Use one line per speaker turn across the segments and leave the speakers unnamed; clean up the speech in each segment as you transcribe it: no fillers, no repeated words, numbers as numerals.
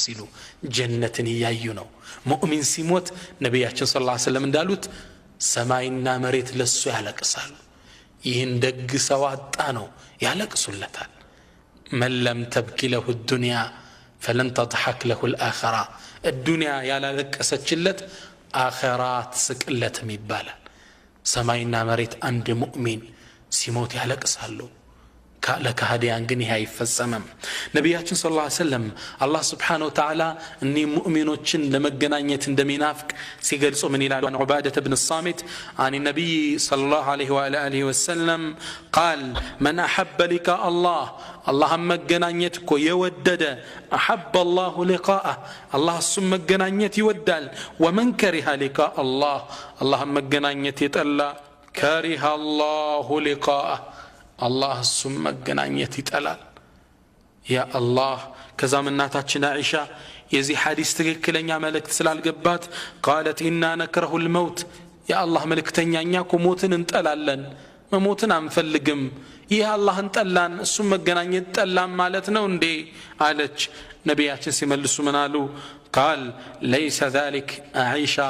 ሲሉ ጀነትን ያዩ ነው ሙእሚን ሲሞት ነብያችን ሰለላሁ ዐለይሂ ወሰለም እንዳሉት ሰማይና መሬት ለሱ ያለቅሳሉ ይህን ደግ ሰው አጣ ነው ያለቅሱለታል من لم تبكي له الدنيا فلن تضحك له الآخرة الدنيا ያላለቀሰችለት آخرات ስቅለትም ይባላል ሰማይና መሬት አንድ ሙእሚን ሲሞት ያለቅሳሉ ለካህዲያን ግን ይሄ አይፈጸምም ነብያችን ሰለላሁ ዐለይሂ ወሰለም አላህ Subhanahu Wa Ta'ala እኒ ሙእሚኖችን ለመገናኘት እንደሚናፍቅ ሲገልጹ ምን ይላሉ عن عبادة بن الصامت عن النبي صلى الله عليه وآله وسلم قال من أحب لقاء الله مገናኘት እኮ የወደደ أحب الله لقاءه الله እሱም መገናኘት ይወዳል ومن كره لقاء الله መገናኘት ይጠላ كره الله لقاءه الله እሱም መገናኘት ይጠላል ያ አላህ ከዛም እናታችን አይሻ የዚህ ሐዲስ ትክክለኛ መልእክት ስላልገባት قالت إنا نكره الموت ያ አላህ መልእክተኛ እኛ እኮ ሞትን እንጠላለን መሞትን አንፈልግም ይህ አላህን ጠላን እሱም መገናኘት ጠላን ማለት ነው እንዴ አለች ነብያችን ሲመልሱ ምን አሉ قال ليس ذلك عائشة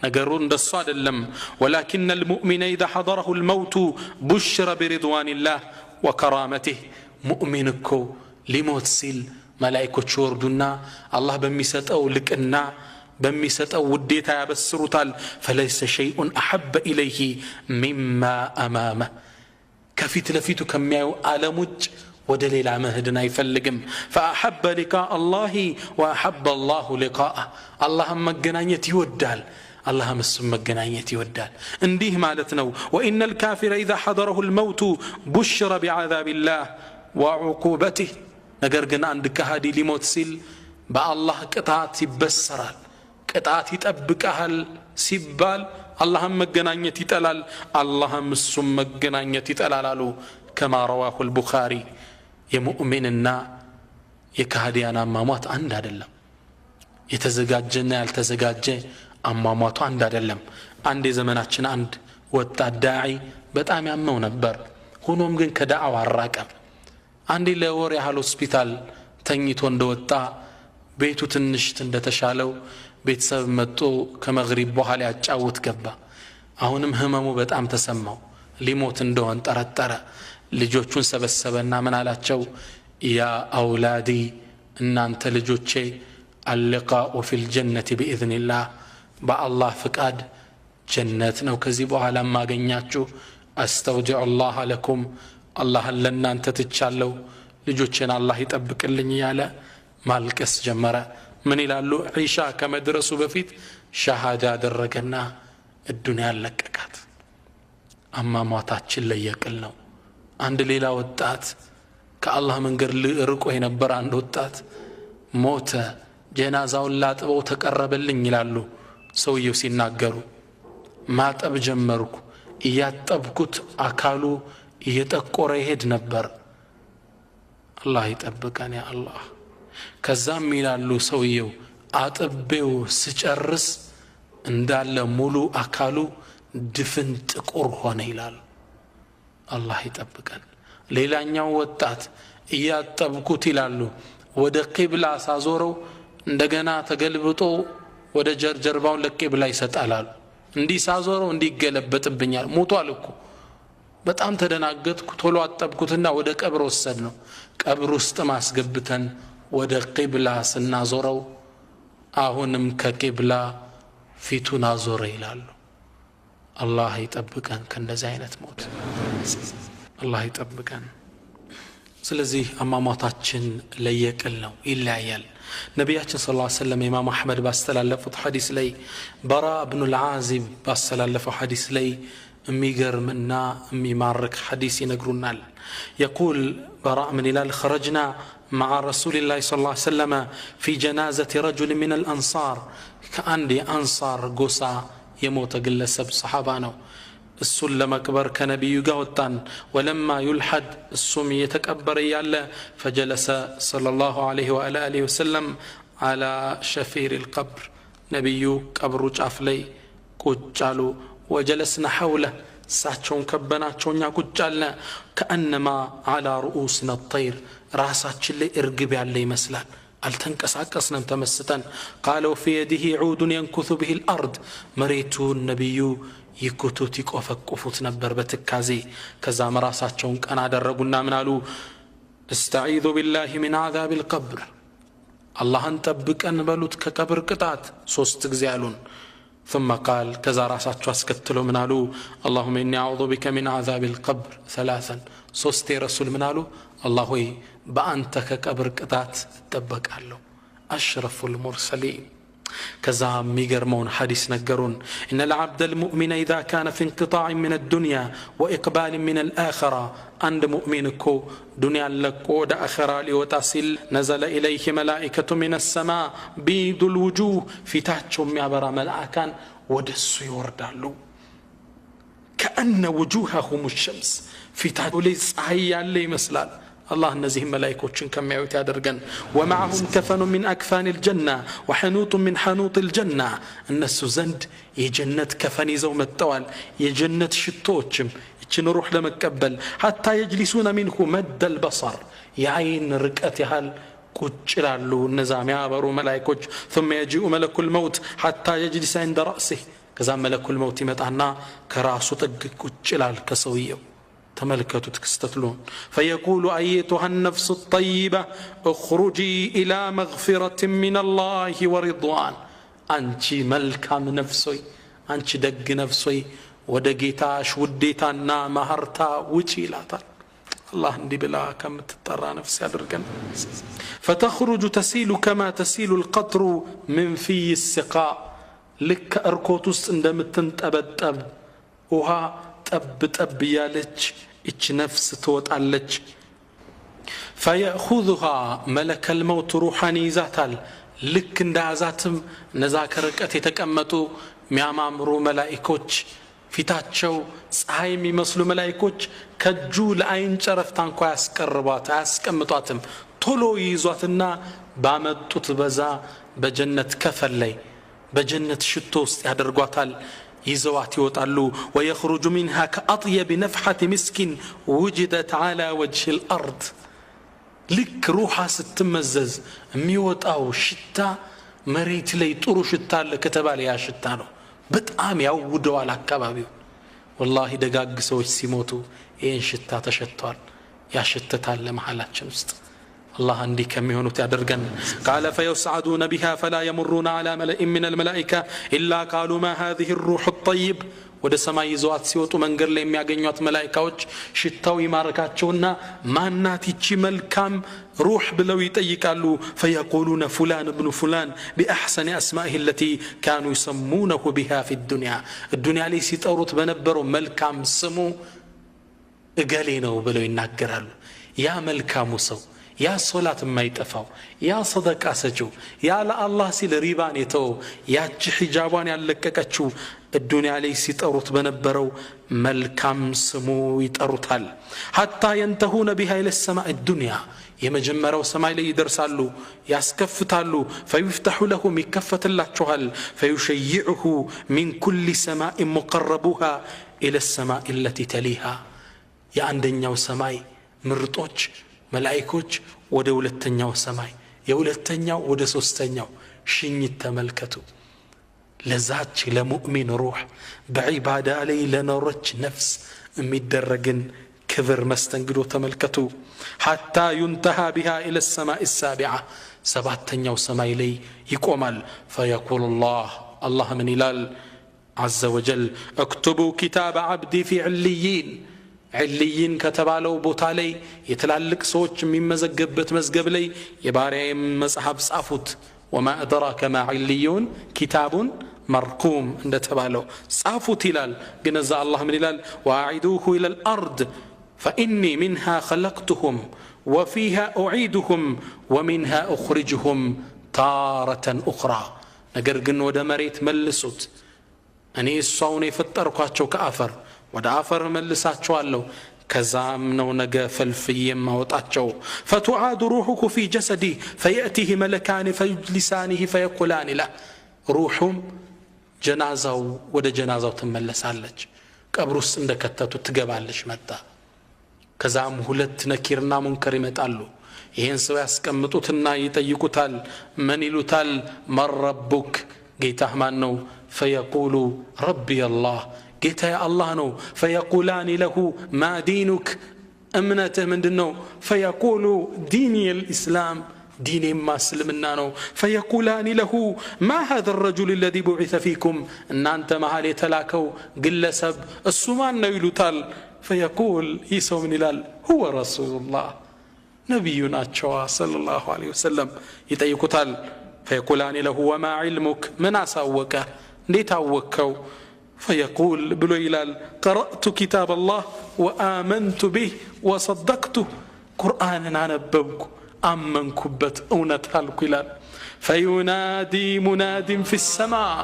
ነገሩ እንደሱ አይደለም ولكن المؤمن اذا حضره الموت بشر برضوان الله وكرامته مؤمن እኮ ሊሞት ሲል መላእክቶች ወርዱና አላህ በሚሰጠው ልቅና በሚሰጠው ውዴታ ያበስሩታል فليس شيء احب اليه مما امامه ከፊት ለፊቱ ከሚያዩ ዓለም ውጭ ወደ ሌላ መሄድን አይፈልግም فاحب لقاء الله واحب الله لقاءه الله መገናኘት ይወዳል الله مسم مغنايت يودال انديه معناتنا وان الكافر اذا حضره الموت بشر بعذاب الله وعقوبته ነገር ግን አንድ ከሃዲ ሊሞት ሲል በአላህ ቅጣት ይበሰራል ቅጣት ይጠብቃል ሲባል አላህም መገናኘት ይጠላል አላህም እሱም መገናኘት ይጠላል አሉ كما رواه البخاري የሙእሚንና የከሃዲያን አሟሟት አንድ አይደለም የተዘጋጀና ያልተዘጋጀ አሟሟቱ አንድ አይደለም አንድ የዘመናችን አንድ ወጣት ዳዒ በጣም ያመው ነበር ሆኖም ግን ከዳዓው አራቀም አንድ ለወር ያህል ሆስፒታል ተኝቶ እንደወጣ ቤቱ ትንሽ እንደተሻለው ቤተሰብ መጥቶ ከመግሪብ በኋላ ያጫውት ገባ አሁንም ህመሙ በጣም ተሰማው ሊሞት እንደሆነ ጠረጠረ ልጆቹን ሰበሰበና ምን አላቸው ያ አውላዲ እናንተ ልጆቼ اللقاء في الجنة بإذن الله بالله فقاد جنة ነው ከዚህ በኋላ ማገኛችሁ استودع الله لكم الله ለናንተ ተቻለው ልጆቼን አላህ ይጠብቅልኝ ያለ ማልቀስ ጀመረ ምን ይላሉ ዒሻ ከመድረሱ በፊት ሸሃዳ አደረገና الدنيا ለቀቃት አማማታችን ለየቅል ነው አንድ ሌላ ወጣት ከአላህ መንገድ ርቆ የነበረ አንድ ወጣት ሞተ ጀናዛውን ላጥበው ተቀረበልኝ ይላሉ ሰውየው ሲናገሩ ማጠብ ጀመርኩ እያጠብኩት አካሉ እየጠቆረ ይሄድ ነበር አላህ ይጠብቀን ያ አላህ ከዛም ይላሉ ሰውየው አጥቤው ስጨርስ እንዳለ ሙሉ አካሉ ድፍን ጥቁር ሆነ ይላሉ አላህ ይጠብቀን ሌላኛው ወጣት እያጠብኩት ይላሉ ወደ ቂብላ ሳዞረው እንደገና ተገልብጦ ወደ ጀርባው ለቂብላ ይሰጣላል እንዲ ሳዞረው እንዲገለበጥብኛል ሞቷል እኮ በጣም ተደናገጥኩ ቶሎ አጠብኩትና ወደ ቀብር ወሰድነው ቀብር ውስጥ ማስገብተን ወደ ቂብላ ስናዞረው አሁንም ከቂብላ ፊቱን አዞረ ይላሉ አላህ ይጠብቀን ከእንደዚህ አይነት ሞት አላህ ይጠብቀን ስለዚህ አማማታችን ለየቅል ነው ይለያያል ነብያችን ሰለላሁ ዐለይሂ ወሰለም ኢማም አህመድ ባስተላለፉት ሐዲስ ላይ በራ ኢብኑ አልዓዚብ ባስተላለፈው ሐዲስ ላይ የሚገርምና የሚማርክ ሐዲስ ይነግሩናል يقول براء من الهلال خرجنا مع رسول الله صلى الله عليه وسلم في جنازة رجل من الأنصار كأندي أنصار قصا يموت قلسب صحابانه السلم أكبر كنبي قوتان ولما يلحد السمي يتكبر يالا فجلس صلى الله عليه وآله وسلم على شفير القبر نبي قبر جافلي كجالو وجلسنا حوله ساتشون كبناتشون يا كجالنا كأنما على رؤوسنا الطير راساتش اللي ارقب علي مسلان አልተንቀሳቀስንም ተመስጠን قال وفي يده عود ينكث به الارض መሬቱን ነብዩ ይኩቱት ይቆፈቁፉት ነበር በትካዜ ከዛ መራሳቸውን ቀና አደረጉና ምን አሉ استعيذ بالله من عذاب القبر አላህን ጠብቀን በሉት ከቀብር ቅጣት 3 ጊዜ አሉን ثم قال كذا راساچو اسكتلو منالو اللهم اني اعوذ بك من عذاب القبر 3 3 رسول منالو الله هوي بانت كقبر قطات تطبقالو اشرف المرسلين كذا ميغرمون حديث نغرون ان العبد المؤمن اذا كان في انقطاع من الدنيا واقبال من الاخره عند مؤمنكو دنيا لكو د اخره ليوتاسل نزل اليه ملائكه من السماء بيد الوجوه فتاچو ميابرا ملائكان ودسو يوردالو كأن وجوههم الشمس فتاچو لي صحي يالله يمسلال الله نزيه ملائكوچن كميعوت يادرغن ومعهم كفن من اكفان الجنه وحنوط من حنوط الجنه الناس زند يجنت كفن يزو متوال يجنت شتوچم يچن روح لمقبل حتى يجلسون منه مد البصر يعين رقت يحال ቁጭ ይላሉ እነዛም ያበሩ መላእክቶች ثم يجيء ملك الموت حتى يجلس عند راسه ከዛ ملك الموت ይመጣና ከራሱ ጥግ ቁጭ ይላል ከሰውየው تملكتوا تكستتلون فيقول أيتها النفس الطيبة اخرجي إلى مغفرة من الله ورضوان أنت ملكة من نفسي أنت دق نفسي ودقيتاش وديتانا مهرتا وچيلاتا الله اندي بلا كم تترى نفسي أدرقن فتخرج تسيل كما تسيل القطر من في السقاء لك أركوتوس عندما تنتبتب وها تب يالج إيش نفس توتعلج فيأخذها ملك الموت روحاني ذاتال لك اندازاتم نذاكرك أتتكمتو ميامامرو ملائكوش ፊታቸው ፀሐይ የሚመስሉ መላእክቶች ከጁ ለአይን ጨረፍታን እንኳን ያስቀርቧት አያስቀምጧትም ቶሎ ይይዟትና ባመጡት በዛ በጀነት ከፈል ላይ በጀነት ሽቶ ውስጥ ያደርጓታል ይዘዋት ይወጣሉ ويخرج منها كأطيب نفحة مسك وجدت على وجه الأرض لك روحها ستمزز የሚወጣው ሽታ መሬት ላይ ጥሩ ሽታ ለከተባለ ያ ሽታ ነው በጣም ያውደዋል አካባቢው والله ደጋግ ሰዎች ሲሞቱ ይሄን ሽታ ተሸቷል ያሽተታል ለመሐላችን ውስጥ الله عندي كم يهونت يادرغن قال فيسعدون بها فلا يمرون على ملئ من الملائكه الا قالوا ما هذه الروح الطيب ወደ ሰማይ ይዘዋት ሲወጡ መንገድ ላይ የሚያገኙት መላእክቶች ሽታው ይማርካቸውና ማናት ይቺ መልካም روح ብለው ይጠይቃሉ فيقولون فلان ابن فلان باحسن اسمائه التي كانوا يسمونه بها في الدنيا ላይ ሲጠሩት በነበረው መልካም ስሙ እገሌ ነው ብለው ይናገራሉ ያ መልካሙ ሰው ያ ሶላት የማይጠፋው ያ ሰደቃ ሰጪው ያ ለአላህ ሲል ሪባን የተው ያቺ ሒጃቧን ያለቀቀችው الدنيا ላይ ሲጠሩት በነበረው መልካም ስሙ ይጠሩታል حتى ينتهون بها الى السماء الدنيا የመጀመሪያው ሰማይ ላይ ይደርሳሉ ያስከፍታሉ فيفتح لهم يكفتላቸዋል فيشيعه من كل سماء مقربوها الى السماء التي تليها የአንደኛው ሰማይ ምርጦች መላእክቶች ወደ ሁለተኛው ሰማይ የሁለተኛው ወደ ሶስተኛው ሽኝት ተመልከቱ ለዛች ለሙእሚን ሩህ በዒባዳ ላይ ለኖረች ነፍስ የሚደረግን ክብር መስተንግዶ ተመልከቱ حتى ينتهى بها الى السماء السابعه سبعتኛው ሰማይ ላይ ይቆማል فيقول الله من إلال عز وجل اكتبوا كتاب عبدي في عليين عليين ከተባለው ቦታ ላይ የተላልቅ ሰዎች የሚመዘገብበት መዝገብ ላይ የባሪያም መጽሐፍ ጻፉት وما أدراك ما عليون كتاب مرقوم እንደተባለው ጻፉት ይላል ግን እዛ الله من إلال واعدوه إلى الأرض فإني منها خلقتهم وفيها أعيدهم ومنها أخرجهم تارة أخرى ነገር ግን ወደ መሬት መልሱት እኔ እሷውን የፈጠርኳቸው ከአፈር ወደ አፈር መልሳቸዋለሁ ከዛም ነው ነገ ፈልፍዬ ማውጣቸው فتعاد روحك في جسدي فيأتيه ملكان فيجلسانه فيقولان له روحهم جنازው ወደ ጀናዛው ተመለሳለች ቀብር ውስጥ እንደከተቱ ትገባለች መጣ ከዛም ሁለት ነኪርና ሙንከር ይመጣሉ ይህን ሰው ያስቀምጡትና ይጠይቁታል ምን ይሉታል መን ረቡክ ጌታህ ማን ነው فيقول ربي الله ጌታዬ አላህ ነው فيقولان له ما دينك እምነትህ ምንድነው فيقول ديني الإسلام ديني ما اسلمنا نو فيقولان له ما هذا الرجل الذي بعث فيكم ان انت مهال يتلاكو ግለሰብ እሱ ማን ነው ይሉታል فيقول عيسى بن هلال هو رسول الله نبينا صلى الله عليه وسلم يطيقوታል فيقولان له وما علمك من اسوك እንዴት አወከው فيقول بلو هلال قرأت كتاب الله وآمنت به وصدقته قرآن አነበብኩ አመንኩበት እውነት አልኩ ይላል فينادي مناد في السماء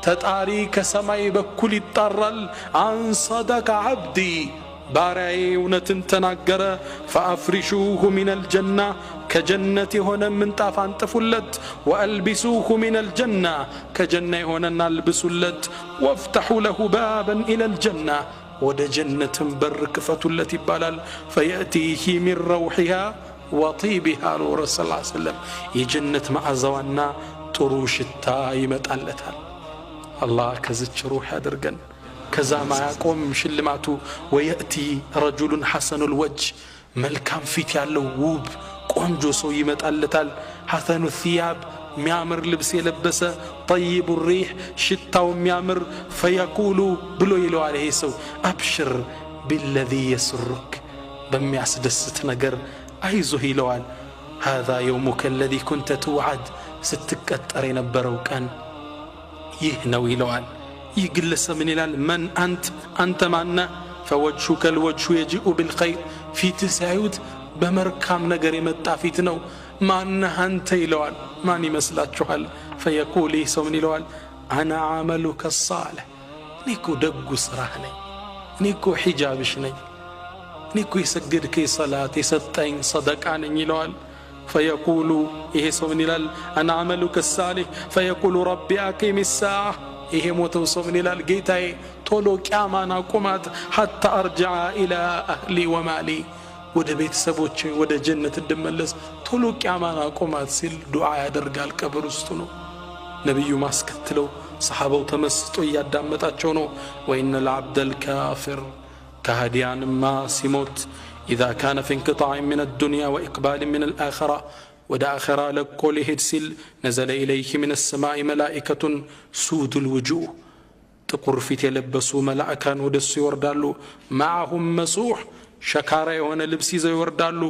ተጣሪ ከሰማይ በኩል ይጣራል አን صدق عبدي ባሪያዬ እውነትን ተናገረ فأفرشوه من الجنة ከጀነት የሆነ ምንጣፍ አንጥፉለት وألبسوه من الجنة ከጀነት የሆነና አልብሱለት وافتحوا له بابا إلى الجنة ወደ ጀነትም በር ክፈቱለት ይባላል فيأتيه من روحها وطيبها نور صلى الله عليه وسلم يجنت معزوانا طروشتا يمطالتال الله كزچ روح يادرغن كذا ما يقوم شلماتو ويأتي رجل حسن الوجه ملكام فيت ያለው ውብ ቆንጆ ሰው ይመጣለታል حسن الثياب ሚያምር ልብስ የለበሰ طيب الريح ሽታው ሚያምር فيقول ብሎ ይለዋል ይሄ ሰው ابشر بالذي يسرك በሚያስደስት ነገር አይዞህ ይለዋል هذا يومك الذي كنت توعد ስትቀጠር የነበረው ቀን ይህ ነው ይለዋል ይህ ግለሰብ ምን ይላል من أنت ማነ فوجهك الوجه يجيء بالخير ፊት ሲያዩት በመርካም ነገር የመጣ ፊት ነው ማነ አንተ ይለዋል ማን ይመስላችኋል فيقول ሰው ምን ይለዋል انا عملك الصالح ኒኩ ደጉ ስራህ ነኝ ኒኩ ሒጃብሽ ነኝ ኒኩ ይሰግድከ ሰላት ይሰጠኝ ሰደቃ ነኝ ይለዋል فيقول ይሄ ሰው ምን ይላል انا عملك الصالح فيقول ربي اقيم الساعه ይሄ ሞተው ሰው ምን ይላል ጌታዬ ቶሎ ቂያማን አቁማት حتى ارجع الى اهلي ومالي ወደ ቤተሰቦቼ ወደ ጀነት እንድመለስ ቶሎ ቂያማን አቁማት ሲል ዱዓ ያደርጋል ቀብር ውስጥ ነው ነብዩ ማስከተለው ሰሃባው ተመስጦ ያዳመጣቸው ነው وان العبد الكافر كهديان ما سيموت إذا كان في انقطاع من الدنيا وإقبال من الآخرة ودا آخرة لكل هدسل نزل إليه من السماء ملائكة سود الوجوه تقر في تلبسوا ملائكة ودس يوردالو معهم مسوح شكارة يهون لبسي زي يوردالو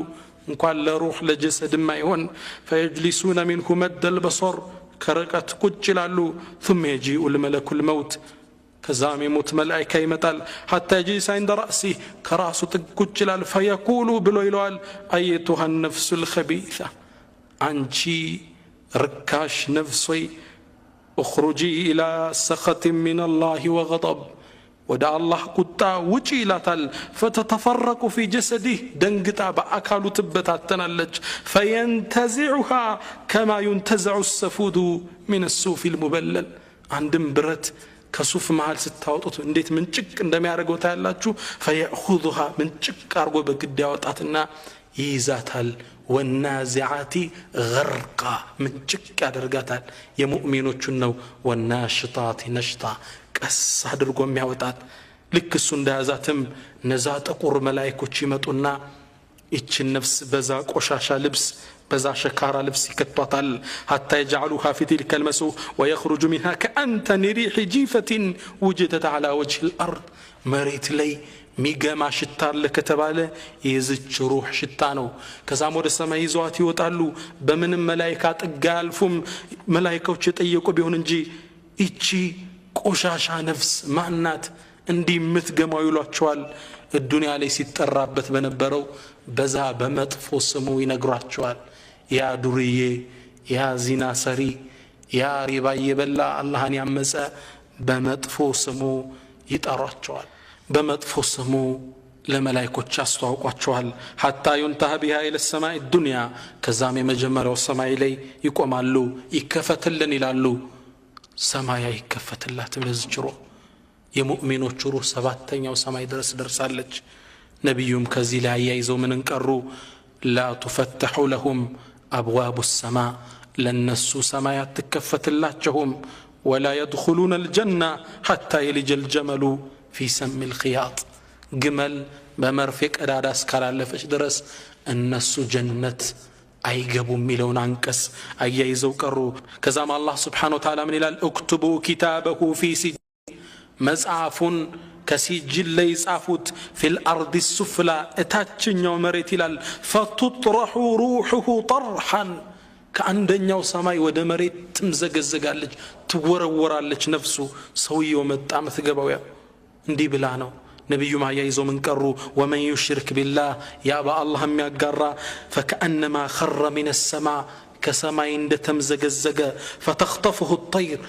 نقال لروح لجسد ما يهون فيجلسون منه مد البصر كرقة قجلالو ثم يجيء الملك الموت كزام يموت ملائكة يمتال حتى يجلس عند رأسه كراسه تقجلال فيقول بلويلوال أيتها النفس الخبيثة عنشي ركاش نفسي اخرجي إلى سخط من الله وغضب ودع الله قطع وجيلاتال فتتفرق في جسده دنقطع بأكالو تبتاتنا اللج فينتزعها كما ينتزع السفود من السوف المبلل عندم برت كسوف مال ستاوطت انديت منچق እንደሚያደርገው ታያላችሁ فيأخذها منچق አርጎ በግድ ያወጣትና ይይዛታል والنازعات غرقا منچق ያደርጋታል የሙእሚኖቹን ነው والناشطات نشطا ቀስ አድርጎ የሚያወጣት ልክ እሱ እንደያዛትም ነዛ ጥቁር መላእክቶች ይመጡና እቺን ነፍስ በዛ ቆሻሻ ልብስ بزا شكارة لبسي كتوطل حتى يجعلوها في تلك المسوح ويخرج منها كأنتن ريح جيفة وجدت على وجه الأرض مريت لي ميقا ما شتار لكتباله يزج روح شتانو كزا مود السماء يزواتي وطالو بمن ملايكات اقال فم ملايكة وشتأيكو بيهن انجي إيشي قشاشا نفس معنات اندي مثقما يلواتشوال الدنيا ليس يترابت بنبرو بزا بمطفو سمو ينقراتشوال يا دوريه يا زنا سري يا ربا يبلا الله ان يمسا بمطفو سمو يطراتشوال بمطفو سمو ለመላእክቶች አስተዋውቋቸዋል حتى ينتهى بها الى السماء الدنيا ከዛም የመጀመሪያው ሰማይ ላይ ይቆማሉ ይከፈትልን ይላሉ ሰማያ ይከፈትላት ለዝጭሮ የሙእሚኖች ሩህ ሰባተኛው ሰማይ ድረስ ደርሳለች ነብዩም ከዚህ ላይ ያይዘው ምን እንቀሩ لا تفتح لهم أبواب السماء لنسو سمايات تكفت اللاتهم ولا يدخلون الجنة حتى يلج الجمل في سم الخياط جمل بمرفق أداداس كالالفش درس النسو جنة አይገቡም ሚለውን አንቀስ አያይዘው ቀሩ ከዛም አላህ Subhanahu Wa Ta'ala ምን ይላል اكتبوا كتابه في سجل መጽሐፉን ከሲጅል ላይ ጻፉት في الارض السفلى እታችኛው መሬት ይላል فتطرح روحه طرحا ከአንደኛው ሰማይ ወደ መሬት ትምዘገዘጋለች ትወረወራለች ነፍሱ ሰውየው መጣ መትገባው እንዲህ ብላ ነው نبي ما يعيزو من كرو ومن يشرك بالله يا با الله مياغرا فكأنما خر من السماء كسماء عند تمزغزغ فتخطفه الطير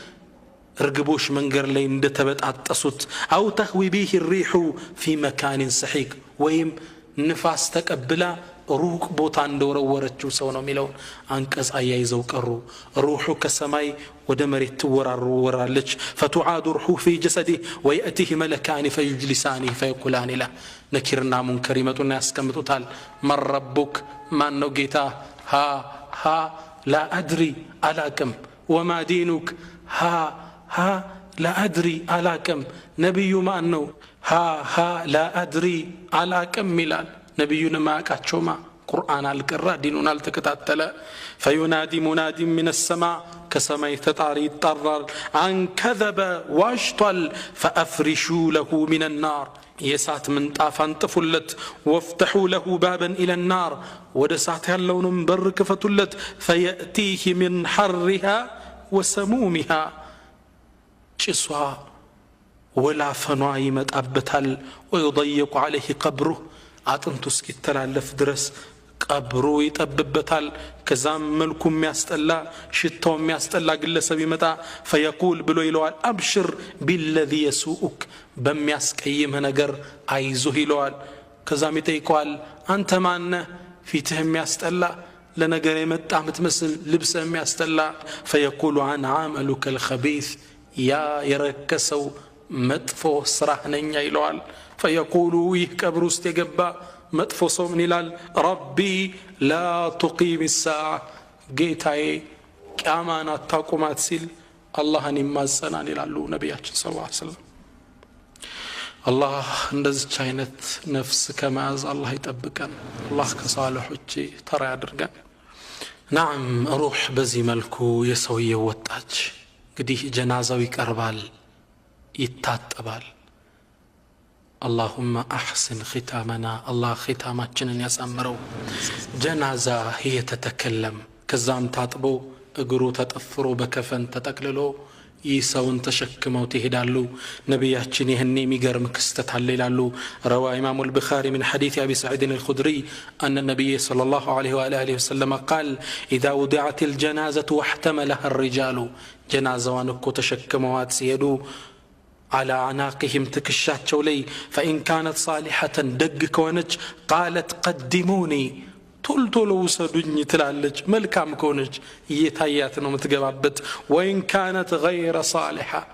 رغبوش منغر لي عند تبطاطسوت او تهوي به الريح في مكان سحيق ويم نفاس تقبلا روح بوتا እንደወረወረችው ሰው ነው የሚለው አንቀጽ አያይዘው ቀሩ روح ከሰማይ ወደ መሬት ትወራወራለች فتعاد روح في جسده ويأتيه ملكان فيجلسانه فيقولان له نكرنا منكر ይመጡና ያስቀምጡታል من ربك ማን ነው ጌታ ها لا ادري አላቅም وما دينك ها لا ادري አላቅም ነብዩ ማን ነው ها لا ادري አላቅም ይላል نبينا ما كاتشوما قرآن القرى ديننا التكتاتل فينادي مناد من السماء كسماء تطاري الطرر عن كذب واشطل فأفرشوا له من النار يسات من طافان تفلت وافتحوا له بابا إلى النار ودسات اللون مبرك فتلت فيأتيه من حرها وسمومها جسوا ولا فنعيمت أبتل ويضيق عليه قبره አጥንቱ እስኪተላለፍ ድረስ ቀብሩ ይጠብበታል ከዛም መልኩም ያስጠላ ሽታው ያስጠላ ግለሰብ ይመጣ فيقول ብሎ ይለዋል አብሽር بالذي يسوءك በሚያስቀይም ነገር አይዞህ ይለዋል ከዛም ይጠይቀዋል አንተ ማን ፊትህ ያስጠላ ለነገር የመጣ ምትመስል ልብስ ያስጠላ فيقول عن عملك الخبيث يا يركسው መጥፎ ስራህ ነኝ ይለዋል فيقولوا يكبر استجبا مدفوسو من الال ربي لا تقيم الساعة جيتاي كامان التاقومات سيل الله نمازنا نلالو نبياتنا صلى الله عليه وسلم الله ندز چاينت نفس كماز الله يتبكن الله كصالح وجي ترى يدرغن نعم روح بزي ملكو يسوي وطاج قديه جنازة يقربال يتاتبال اللهم أحسن ختامنا الله ختاماتنا يسامرو جنازة هي تتكلم كزام تاطبو اقرو تتأثرو بكفن تتقللو يساون تشكمو تهدالو نبياتشني هني ميقرم كستتحللالو روى إمام البخاري من حديث أبي سعيد الخدري أن النبي صلى الله عليه وآله وسلم قال إذا وضعت الجنازة واحتملها الرجال جنازة وانكو تشكموات سيدو على عناقهم تكشاتشو لي فإن كانت صالحة دق كونج قالت قدموني تلتلو وسدني تلالج ملكام كونج يتاياتنا متقبابت وإن كانت غير صالحة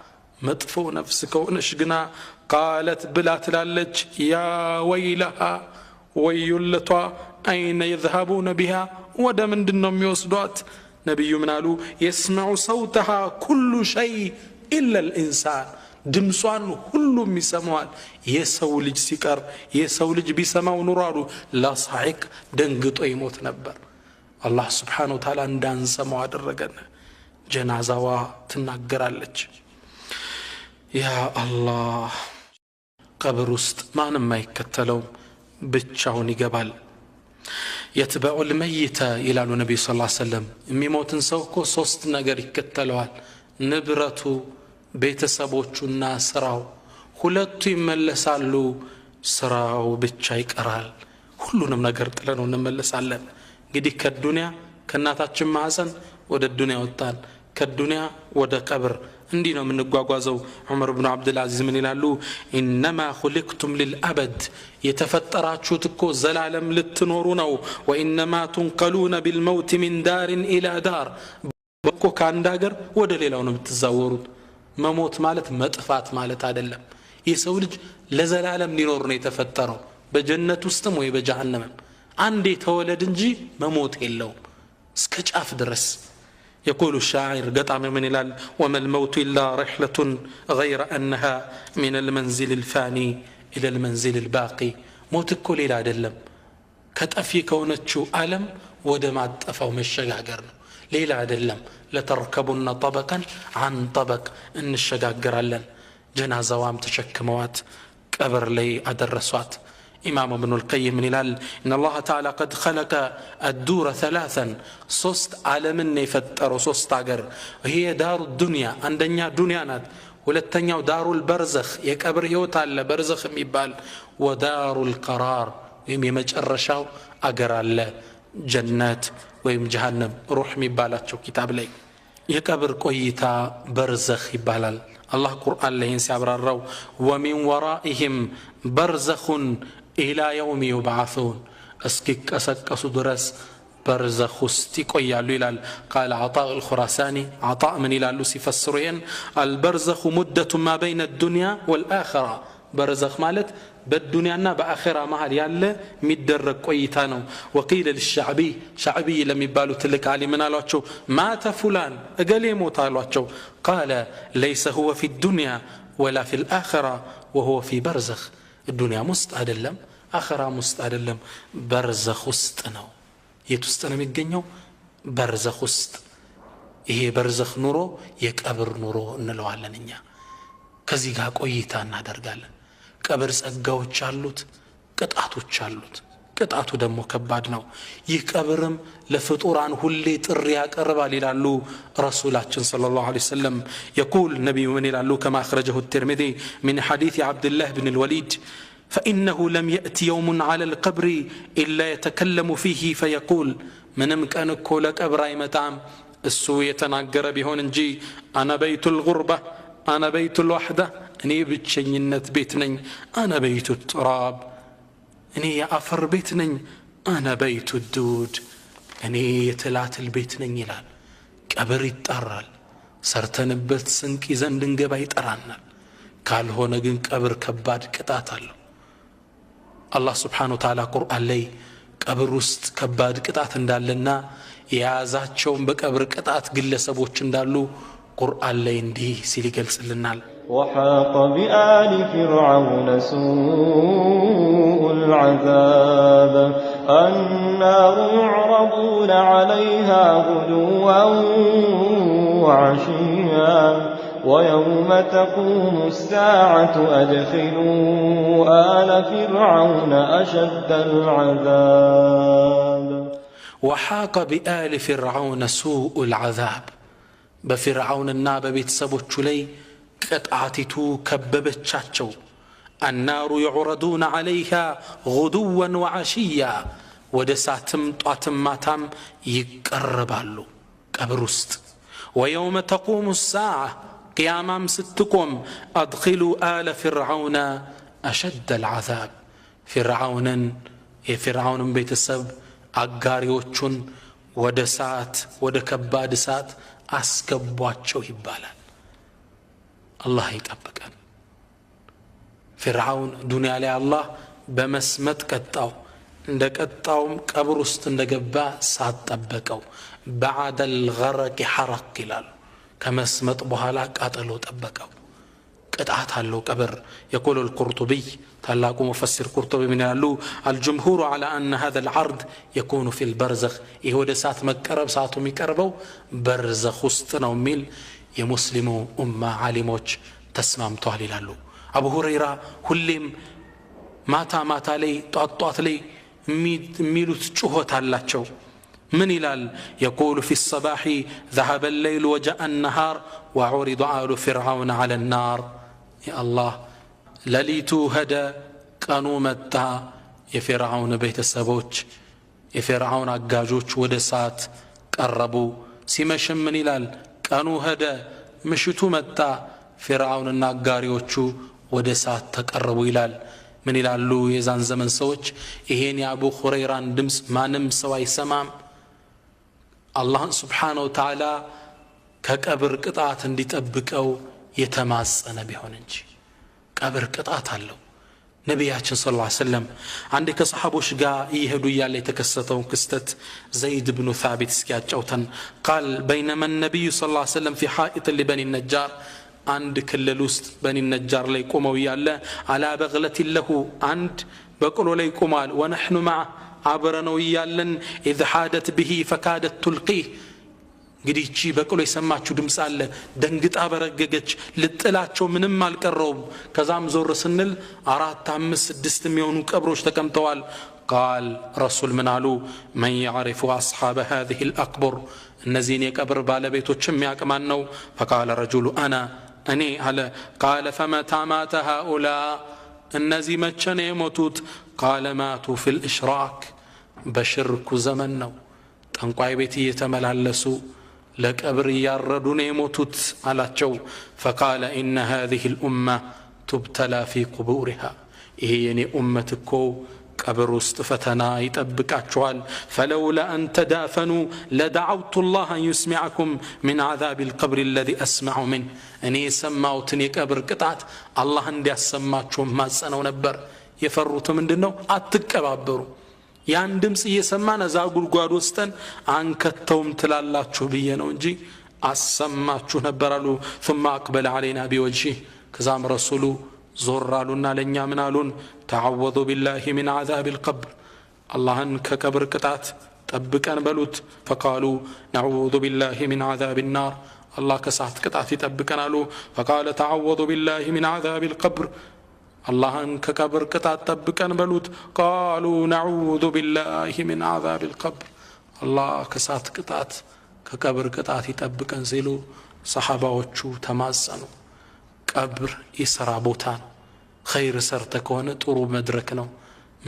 مدفو نفس كونش قنا قالت بلا تلالج يا ويلها ويلتها أين يذهبون بها ودم دنهم يوصدوات نبي منالو يسمع صوتها كل شيء إلا الإنسان ድምጿን ሁሉም ይሰማዋል የሰው ልጅ ሲቀር የሰው ልጅ ቢሰማው ኑራሉ ላሳይቅ ደንግጦ ይሞት ነበር አላህ Subhanahu Wa Ta'ala እንዳንሰማው አደረገን ጀናዛዋ ትናገራለች ያ አላህ ቀብር ውስጥ ማንም አይከተለው ብቻውን ይገባል يتبع الميت ይላሉ ነብዩ ሰለላሁ ዐለይሂ ወሰለም የሚሞትን ሰው እኮ ሶስት ነገር ይከተለዋል ንብረቱ ቤተሰቦቹና ስራው ሁለቱ ይመለሳሉ ስራው ብቻ ይቀራል ሁሉንም ነገር ጥለነው እንመለሳለን እንግዲህ ከዱንያ ከናታችን ማህፀን ወደ ዱንያ ወጣን ከዱንያ ወደ ቀብር እንዲህ ነው የምንጓጓዘው ዑመር ኢብኑ አብዱል አዚዝ ምን ይላሉ انما خلقتم للابد የተፈጠራችሁት እኮ ዘላለም ልትኖሩ ነው وانما تنقلون بالموت من دار الى دار በኮ ከአንድ ሀገር ወደ ሌላው ነው የምትዛወሩት መሞት ማለት መጥፋት ማለት አይደለም የሰው ልጅ ለዘላለም ሊኖር ነው የተፈጠረው በጀነት ውስጥም ወይ በጀሃነም አንዴ ተወለድ እንጂ መሞት የለውም እስከ ጫፍ ድረስ يقول الشاعر قطع من الال وما الموت إلا رحلة غير أنها من المنزل الفاني إلى المنزل الباقي موت كل إلى دلم كتأفي كونتشو ألم ودمات أفو مشجاجر ليلة دلم لتركبن طبقا عن طبق إن الشجاجر لن جنازة وام تشكموات كبر لي أدرسوات إمام ابن القيم من الال إن الله تعالى قد خلق الدور ثلاثا صست عالم يفتر صست عجر هي دار الدنيا عندنا دنيا نات ولتنيا دار البرزخ يكبر هيوت على برزخ ميبال ودار القرار يمجرشاو أجر على جنات ويم جهنم روح ميبالات شو كتاب لي يكبر كويتا برزخ يبالال الله قرآن لين سيعبر الرو ومن ورائهم برزخ إلى يوم يبعثون أسكك أسكس درس برزخ استيكو يالو قال عطاء الخراساني عطاء من إلى لوسي فسرين البرزخ مدة ما بين الدنيا والآخرة برزخ مالت بالدنيا بآخرة مهل يالا مدرق كويتانو وقيل للشعبي شعبي لم يبالو تلك علي من الواتشو مات فلان أقل يموت الواتشو قال ليس هو في الدنيا ولا في الآخرة وهو في برزخ الدنيا مستعدلم آخرة مستعدلم برزخ استنو يتستنم الجنيو برزخ است إيه برزخ نورو يكبر نورو نلو علنيا كزيغا كويتان نادر قال كبر سأقاوش علوت قطعتوش علوت قطعتو دمو كباد نو يكبرم لفطوران هولي ترياك أربالي لالو رسولات صلى الله عليه وسلم يقول النبي من لالو كما أخرجه الترمذي من حديث عبد الله بن الوليد فإنه لم يأتي يوم على القبر إلا يتكلم فيه فيقول من أمكانك كولك أبراي متعم السوء يتناقر بهون نجي أنا بيت الغربة أنا بيت الوحدة أني بتشينت بيتني أنا بيت التراب أني أفر بيتني أنا بيت الدود أني يتلات البيتني يلال كبر يتقرل سرتنبت سنك زندن قبا يتقرانل قال هنا جن كبر كباد كتاتل الله سبحانه وتعالى قرآن لي كبر وست كباد كتات اندالنا يازات شوم بكبر كتات قل سبوش اندالو قرآن لي اندي سيلي قلس لنال
وحاق بآل فرعون سوء العذاب النار يعرضون عليها غدوا وعشيا ويوم تقوم الساعة أدخلوا آل فرعون أشد العذاب
وحاق بآل فرعون سوء العذاب بفرعون الناب بيتسبوش لي قطعتتو كببتشاتشو النار يعرضون عليها غدوا وعشيا ودساتم طاتم ماتم يقربالو قبرست ويوم تقوم الساعة قيامام ستكم أدخلوا آل فرعون أشد العذاب فرعون بيت السب أقاريوچون ودسات ودكباد سات أسكبواتشو يبالا الله يتأبكن فرعون دنيا لي الله بمسمت كتاو عندك التاوم قبرست اندقبا سات طبقو بعد الغرق حرق كلال كما اسمت بهالا قاتلو طبقو قطعت له قبر يقول القرطبي تلاقو مفسر قرطبي من قالو الجمهور على أن هذا العرض يكون في البرزخ يهود سات مقرب ساتو ميقربو برزخ وسطنا وميل يمسلمو أمة عالموش تسمام توالي لالو أبو هريرة كلهم ماتا لي طاط لي ميلو تشوهت هالاتشو من إلال يقول في الصباح ذهب الليل وجاء النهار وعرض آل فرعون على النار يا الله لليتو هدى كانوا متى يفرعون بيت السبوش يفرعون عقاجوش ودسات قربوا سيمشم من إلال كانوا هدى مشتو متى فرعون الناقاريوچو ودسات تقربوا إلال من إلالو يزان زمن سوچ إهين يا أبو خريران دمس ما نم سواي سمام الله سبحانه وتعالى كقبر قطعت انديطبقو يتماسن بيهون انجي قبر قطعت አለው ነቢያችን ሰለላሁ ዐለይሂ ወሰለም አንድ ከሰሃቦች ጋር ይሄዱ ያለ የተከሰተውን ክስተት ዘይድ ብኑ ثابت እስኪያጫውተን قال بينما النبي صلى الله عليه وسلم في حائط لبني النجار አንድ ክልል ውስጥ በኒ ነጃር ላይ ቆመው ያለ على بغلة له አንድ በቅሎ ላይ ቆማል ونحن مع አብረነው ያለን اذ حادت به فكادت تلقيه እንግዲህ እቺ በቅሎ የሰማችሁ ድምጽ አለ ደንግጣ በረገገች ልጥላቸው ምንም አልቀረውም ከዛም ዞር ስንል 4 5 6 የሚሆኑ ቀብሮች ተቀምጠዋል قال رسول من قالوا من يعرف اصحاب هذه الاقبر እነዚህን የቀብር ባለቤቶችም ያቅማን ነው فقال رجل انا اني على قال فمتى مات هؤلاء እነዚህ መቼ ነው የሞቱት قال ماتوا في الاشراك በሽርኩ ዘመን ነው ጠንቋይ ቤት እየተመላለሱ ለቀብር ያረዱ ነው የሞቱት አላቸው فقال ان هذه الامه تبتلى في قبورها ይሄ የኔ ኡመት እኮ ቀብር ውስጥ ፈተና ይጠብቃቸዋል فلولا ان تدافنوا لدعوت الله ان يسمعكم من عذاب القبر الذي اسمع منه እኔ ሰማውትን የቀብር ቅጣት አላህ እንዲያሰማችሁ ማጸነው ነበር የፈሩት ምንድነው አትቀባበሩ ያን ድምጽ እየሰማን እዛ ጉድጓድ ወስጠን አንከተውም ትላላችሁ ብዬ ነው እንጂ አሰማችሁ ነበር አሉ ثم اقبل علينا بوجهه ከዛም ረሱሉ ዞራሉና ለኛ ምን አሉን تعوذوا بالله من عذاب القبر اللهን ከቀብር ቅጣት ጠብቀን በሉት فقالوا نعوذ بالله من عذاب النار الله ከሳት ቅጣት ይጠብቀን አሉ فقال تعوذوا بالله من عذاب القبر اللهን ከቀብር ቅጣት ጠብቀን በሉት قالوا نعوذ بالله من عذاب القبر الله ከሳት ቅጣት ከቀብር ቅጣት ይጠብቀን ሲሉ ሰሃባዎቹ ተማጸኑ ቀብር ይስራ ቦታ ነው خير ሰርተ ከሆነ ጥሩ መድረክ ነው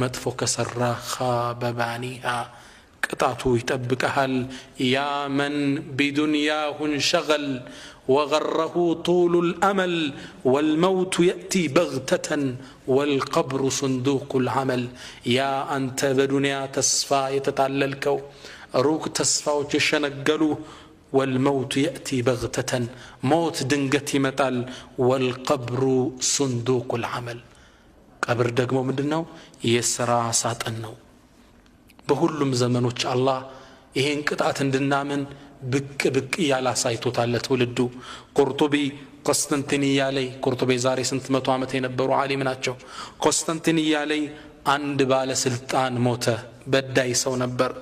መጥፎ ከሰራ خاببانيها ቅጣቱ ይጠብቀሃል يا من بدنياه انشغل وغره طول الأمل والموت يأتي بغتة والقبر صندوق العمل يا أنت بدنيا تسفى يتتعللكو روك تسفى وتشنقلو والموت يأتي بغتة موت دنقتي متال والقبر صندوق العمل قبر دقمو مدنو يسرى ساتنو بهلم زمنوش الله ይሄን ቅጣት እንድናምን ብቅ ብቅ ያላ ሳይቶታል ለትውልዱ ቁርጡቢ ቆስጠንጢንያ ላይ ቁርጡቢ ዛሬ ስንት መቶ ዓመት የነበሩ ዓሊም ናቸው ቆስጠንጢንያ ላይ አንድ ባለ ስልጣን ሞተ በዳይ ሰው ነበር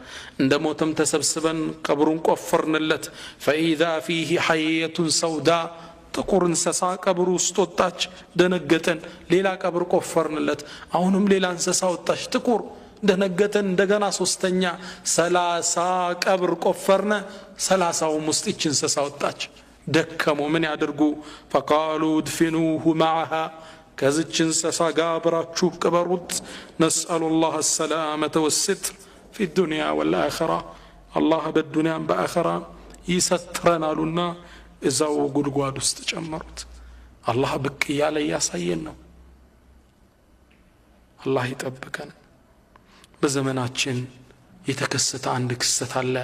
እንደ ሞተም ተሰብስበን ቀብሩን ቆፈርንለት فاذا فيه حيه سوداء ጥቁር እንስሳ ቀብሩ ውስጥ ወጣች ደነገጠን ሌላ ቀብር ቆፈርንለት አሁንም ሌላ እንስሳ ወጣች ጥቁር ደነገጠን እንደገና ሶስተኛ 30 ቀብር ቆፈርነ 30ው ውስጥ እቺ እንስሳ ወጣች ደከሙ ምን ያድርጉ فقالوا ادفنوه معها ከዚች እንስሳ ጋር አብራችሁ ቅበሩት نسأل الله السلامة والستر في الدنيا والآخرة الله بالدنيا والآخرة ይሰትረናሉና እዛው ጉድጓድ ውስጥ ጨመሩት አላህ ብቅ ያለ ያሳየን ነው አላህ ይጠብቀን በዘመናችን የተከሰተ አንድ ክስተት አለ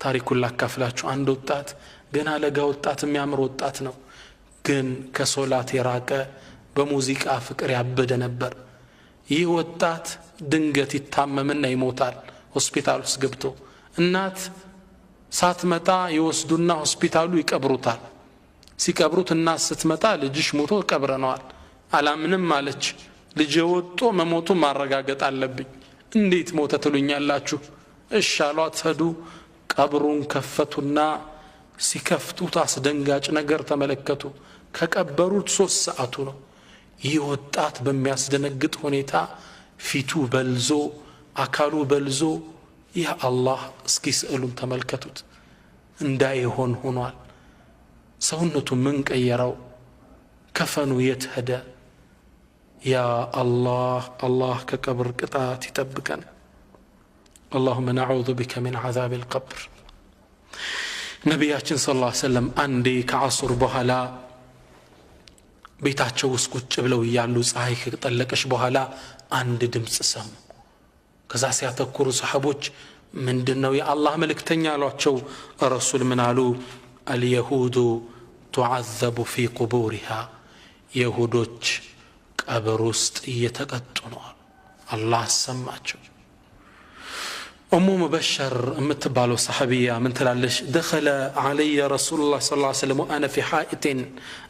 ታሪኩን ላካፍላችሁ አንድ ወጣት ገና ለጋ ወጣት የሚያምር ወጣት ነው ግን ከሶላት የራቀ በሙዚቃ ፍቅር ያበደ ነበር ይህ ወጣት ድንገት ይታመምና ይሞታል ሆስፒታል ውስጥ ገብቶ እናት ሳትመጣ ይወስዱና ሆስፒታሉ ይቀብሩታል ሲቀብሩት እናት ስትመጣ ልጅሽ ሞቶ ቀብረነዋል አላምንም ማለች ልጅ ወጥቶ መሞቱ ማረጋገጥ አለብኝ እንዴት ሞተ ትሉኛላችሁ እሺ አሏት ሄዱ ቀብሩን ከፈቱና ሲከፍቱት አስደንጋጭ ነገር ተመለከቱ ከቀበሩት 3 ሰዓቱ ነው ይህ ወጣት በሚያስደነግጥ ሁኔታ ፊቱ በልዞ አካሉ በልዞ ያ አላህ እስኪ ስዕሉን ተመልከቱት እንዳይሆን ሆኗል ሰውነቱ ምን ቀየረው ከፈኑ የት ሄደ يا الله الله كقبر قطات يطبقن اللهم نعوذ بك من عذاب القبر ነብያችን ሰለላሁ ዐለይሂ ወሰለም አንዴ ከአሱር በኋላ ቤታቸው ውስጥ ቁጭ ብለው ያሉ ፀሐይ ከጠለቀሽ በኋላ አንድ ድምጽ ሰሙ ከዛ ሲያተኩሩ ሰሃቦች ምንድነው የአላህ መልእክተኛ አሏቸው ረሱል ምን አሉ اليهود تعذب في قبورها يهودوች ቀብር ውስጥ እየተቀጡ ነው። አላህ አሰማቸው። ኡሙ ሙበሸር የምትባለው ሰሐቢያ ምን ትላለች? ደኸለ ዓለየ ረሱሉላህ ሰለላሁ ዐለይሂ ወሰለም ወአነ ፊ ሐኢቲን፣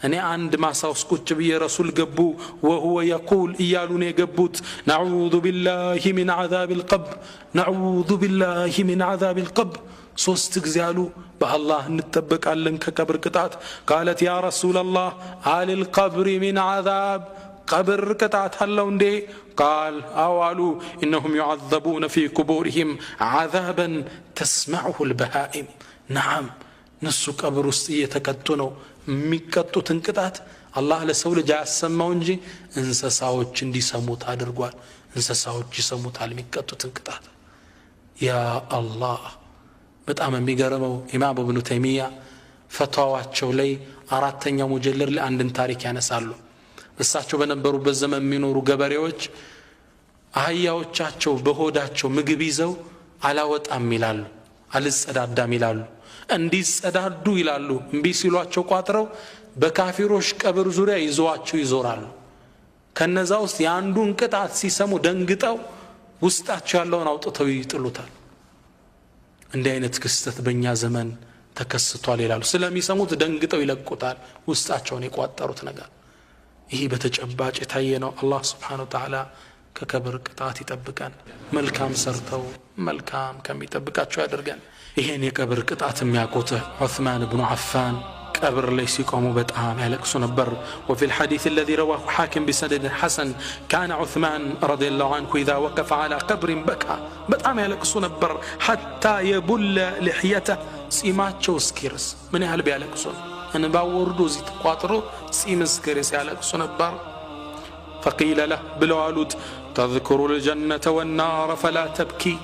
እኔ አንድ ማሳ ውስጥ ቁጭ ብዬ ረሱል ገቡ። ወሁወ የቁል እያሉ ነው የገቡት፣ ነዑዙ ቢላሂ ሚን ዐዛቢል ቀብር፣ ነዑዙ ቢላሂ ሚን ዐዛቢል ቀብር። ሶስት ጊዜ አሉ በአላህ እንጠበቃለን ከቀብር ቅጣት። ቃለት ያ ረሱለላህ አሊል ቀብሪ ሚን ዐዛብ፣ ቀብር ቅጣት አለው እንዴ? ቃል አዋሉ ኢነሁም ዩዐዘቡነ ፊ ቁቡሪሂም ዐዛበን ተስመዑሁ ልበሃኢም። ነዓም እነሱ ቀብር ውስጥ እየተቀጡ ነው። የሚቀጡትን ቅጣት አላህ ለሰው ልጅ አያሰማው እንጂ እንስሳዎች እንዲሰሙት አድርጓል። እንስሳዎች ይሰሙታል የሚቀጡትን ቅጣት። ያ አላህ በጣም የሚገርመው ኢማም ኢብኑ ተይሚያ ፈትዋቸው ላይ 4ኛው ሙጀለድ ላይ አንድን ታሪክ ያነሳሉ። እሳቸው በነበሩበት ዘመን የሚኖሩ ገበሬዎች አህያዎቻቸው በሆዳቸው ምግብ ይዘው አላወጣም ይላሉ፣ አልጸዳዳም ይላሉ። እንዲጸዳዱ ይላሉ እምቢ ሲሏቸው ቋጥረው በካፊሮች ቀብር ዙሪያ ይዘዋቸው ይዞራሉ። ከነዛ ውስጥ የአንዱን ቅጣት ሲሰሙ ደንግጠው ውስጣቸው ያለውን አውጥተው ይጥሉታል። እንዲህ አይነት ክስተት በእኛ ዘመን ተከስቷል ይላሉ። ስለሚሰሙት ደንግጠው ይለቁታል ውስጣቸውን የቋጠሩት ነገር። ይህ በተጨባጭ የታየ ነው። አላህ ስብሓነሁ ወተዓላ ከቀብር ቅጣት ይጠብቀን፣ መልካም ሰርተው መልካም ከሚጠብቃቸው ያደርገን። ይሄን የቀብር ቅጣት የሚያውቁት ዑስማን ብኑ አፋን ቀብር ላይ ሲቆሙ በጣም ያለቅሱ ነበር። وفي الحديث الذي رواه حاكم بسند حسن كان عثمان رضي الله عنه إذا وقف على قبر بكى، በጣም ያለቅሱ ነበር። حتى يبل لحيته ጺማቸው እስኪርስ። ምን ያህል ቢያለቅሱ እንባው ወርዶ እዚህ ተቋጥሮ ጺም እስኪርስ ያለቅሱ ነበር። فقيل له ብለዋሉት تذكر الجنة والنار فلا تبكي،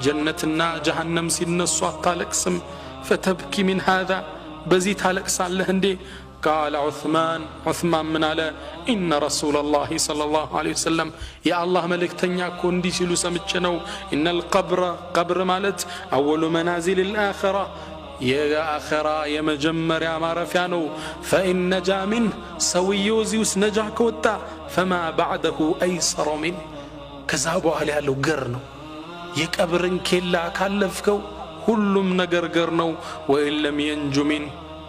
ጀነትና ጀሃነም ሲነሱ አታለቅስም። فتبكي من هذا በዚህ ታለቅሳለህ እንዴ? ቃለ ዑስማን ምን አለ? ኢነ ረሱለላህ ሰለላሁ ዐለይሂ ወሰለም የአላህ መልእክተኛ እኮ እንዲህ ሲሉ ሰምቼ ነው። ኢነል ቀብር ማለት አወሉ መናዚል አኺራ፣ የአኺራ የመጀመሪያ ማረፊያ ነው። ፈኢን ነጃ ሚን ሰውየው እዚህ ውስጥ ነጃ ከወጣ ፈማ ባዕደሁ አይሰረ ሚን፣ ከዛ በኋላ ያለው ገር ነው። የቀብርን ኬላ ካለፍከው ሁሉም ነገር ገር ነው። ወኢን ለም የንጁ ሚን፣